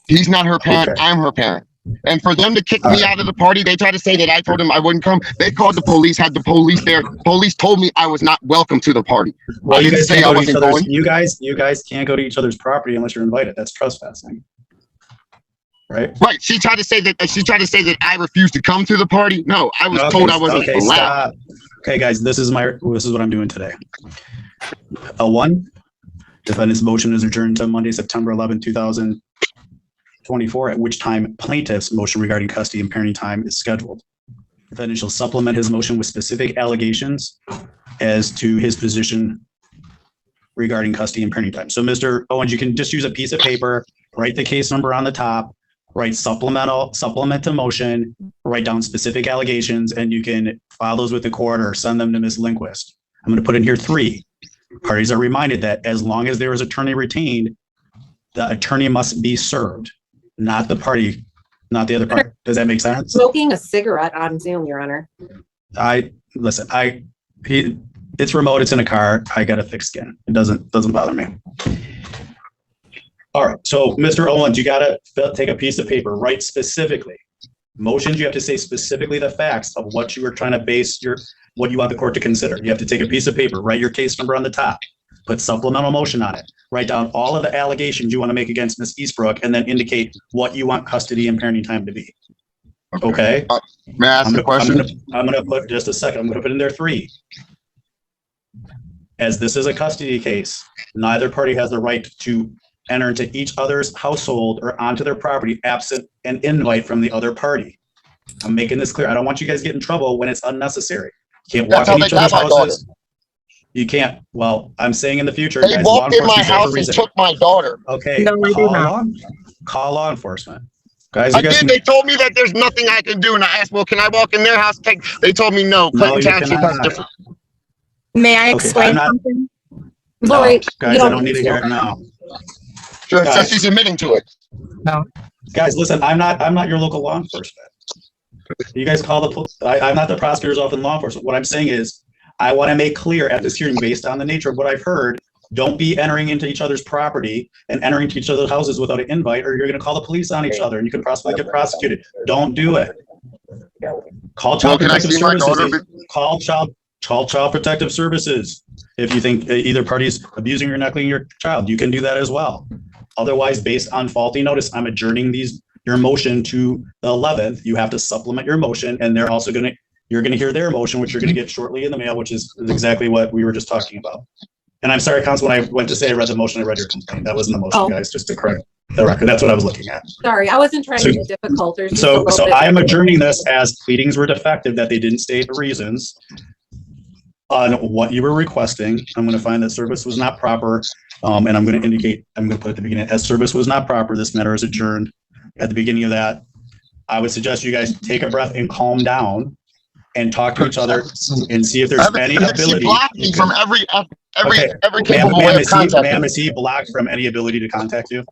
He's not her parent. Okay. I'm her parent. And for them to kick me out of the party, they tried to say that I told them I wouldn't come. They called the police, had the police there. Police told me I was not welcome to the party. Well, I didn't say I wasn't going. You guys can't go to each other's property unless you're invited. That's trespassing. Right? Right. She tried to say that I refused to come to the party. No, I was told I wasn't allowed. Stop. Okay, guys, this is what I'm doing today. One, defendant's motion is adjourned to Monday, September 11, 2024, at which time plaintiff's motion regarding custody and parenting time is scheduled. Defendant shall supplement his motion with specific allegations as to his position regarding custody and parenting time. So Mr. Owens, you can just use a piece of paper, write the case number on the top, write supplement to motion, write down specific allegations, and you can file those with the court or send them to Ms. Lindquist. I'm going to put in here 3. Parties are reminded that as long as there is attorney retained, the attorney must be served, not the party, not the other party. Does that make sense? Smoking a cigarette on Zoom, Your Honor. It's remote, it's in a car. I got a thick skin. It doesn't bother me. All right. So Mr. Owens, you got to take a piece of paper, write specifically motions. You have to say specifically the facts of what you are trying to base what you want the court to consider. You have to take a piece of paper, write your case number on the top, put supplemental motion on it, write down all of the allegations you want to make against Ms. Eastbrook, and then indicate what you want custody and parenting time to be. Okay. May I ask a question? I'm going to put just a second. I'm going to put in there 3. As this is a custody case, neither party has the right to enter into each other's household or onto their property absent an invite from the other party. I'm making this clear. I don't want you guys to get in trouble when it's unnecessary. You can't walk in each other's houses. You can't. Well, I'm saying in the future. They walked in my house and took my daughter. Okay. No, we do not. Call law enforcement. Guys, I did. They told me that there's nothing I can do, and I asked, "Well, can I walk in their house?" They told me no. No, you Clinton Township has cannot. different. May I Okay, explain I'm not- something? Lori, guys, I don't need to hear it now. Sure, Guys. so she's admitting to it. Guys, listen, I'm not your local law enforcement. You guys call the police. I'm not the prosecutor's office in law enforcement. What I'm saying is, I want to make clear at this hearing, based on the nature of what I've heard, Don't be entering into each other's property and entering into each other's houses without an invite, or you're going to call the police on each other and you could possibly get prosecuted. Don't do it. Call Child Protective Services. Call Child Protective Services. If you think either party is abusing or neglecting your child, you can do that as well. Otherwise, based on faulty notice, I'm adjourning your motion to the 11th. You have to supplement your motion, and they're also you're going to hear their motion, which you're going to get shortly in the mail, which is exactly what we were just talking about. And I'm sorry, Council, when I went to say I read the motion, I read your complaint. That wasn't the motion, guys, just to correct the record. That's what I was looking at. Sorry, I wasn't trying to be difficult. So I am adjourning this as pleadings were defective, that they didn't state the reasons on what you were requesting. I'm going to find that service was not proper. And I'm going to put at the beginning, as service was not proper, this matter is adjourned. At the beginning of that, I would suggest you guys take a breath and calm down and talk to each other and see if there's any ability. Blocked me from every capable way of contacting. Ma'am, is he blocked from any ability to contact you?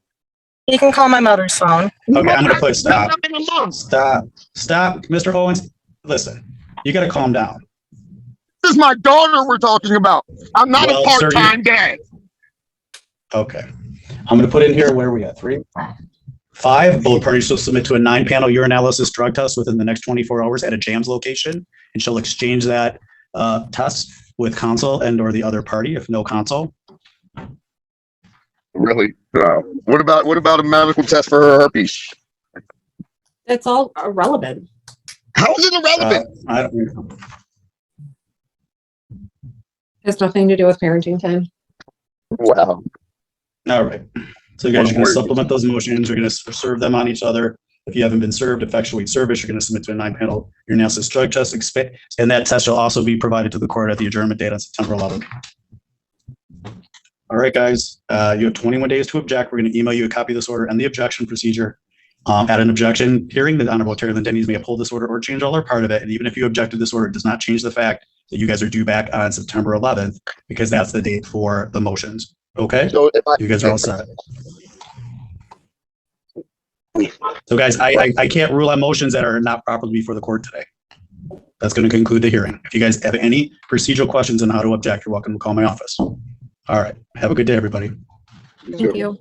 You can call my mother's phone. Okay, I'm going to put stop. Stop, Mr. Owens. Listen, you got to calm down. This is my daughter we're talking about. I'm not a part-time dad. Okay. I'm going to put in here, where are we at? 3? 5, both parties shall submit to a 9-panel urinalysis drug test within the next 24 hours at a JAMS location and shall exchange that test with counsel and or the other party if no counsel. Really? What about a medical test for her herpes? It's all irrelevant. How is it irrelevant? I don't know. It has nothing to do with parenting time. Wow. All right. So you guys are going to supplement those motions. You're going to serve them on each other. If you haven't been served, effectuate service, you're going to submit to a 9-panel urinalysis drug test. And that test shall also be provided to the court at the adjournment date on September 11th. All right, guys. You have 21 days to object. We're going to email you a copy of this order and the objection procedure. At an objection hearing, the Honorable Terry Lynn Denny's may uphold this order or change all or part of it. And even if you object to this order, it does not change the fact that you guys are due back on September 11th because that's the date for the motions. Okay? So you guys are all set. So guys, I can't rule on motions that are not properly before the court today. That's going to conclude the hearing. If you guys have any procedural questions on how to object, you're welcome to call my office. All right. Have a good day, everybody. Thank you.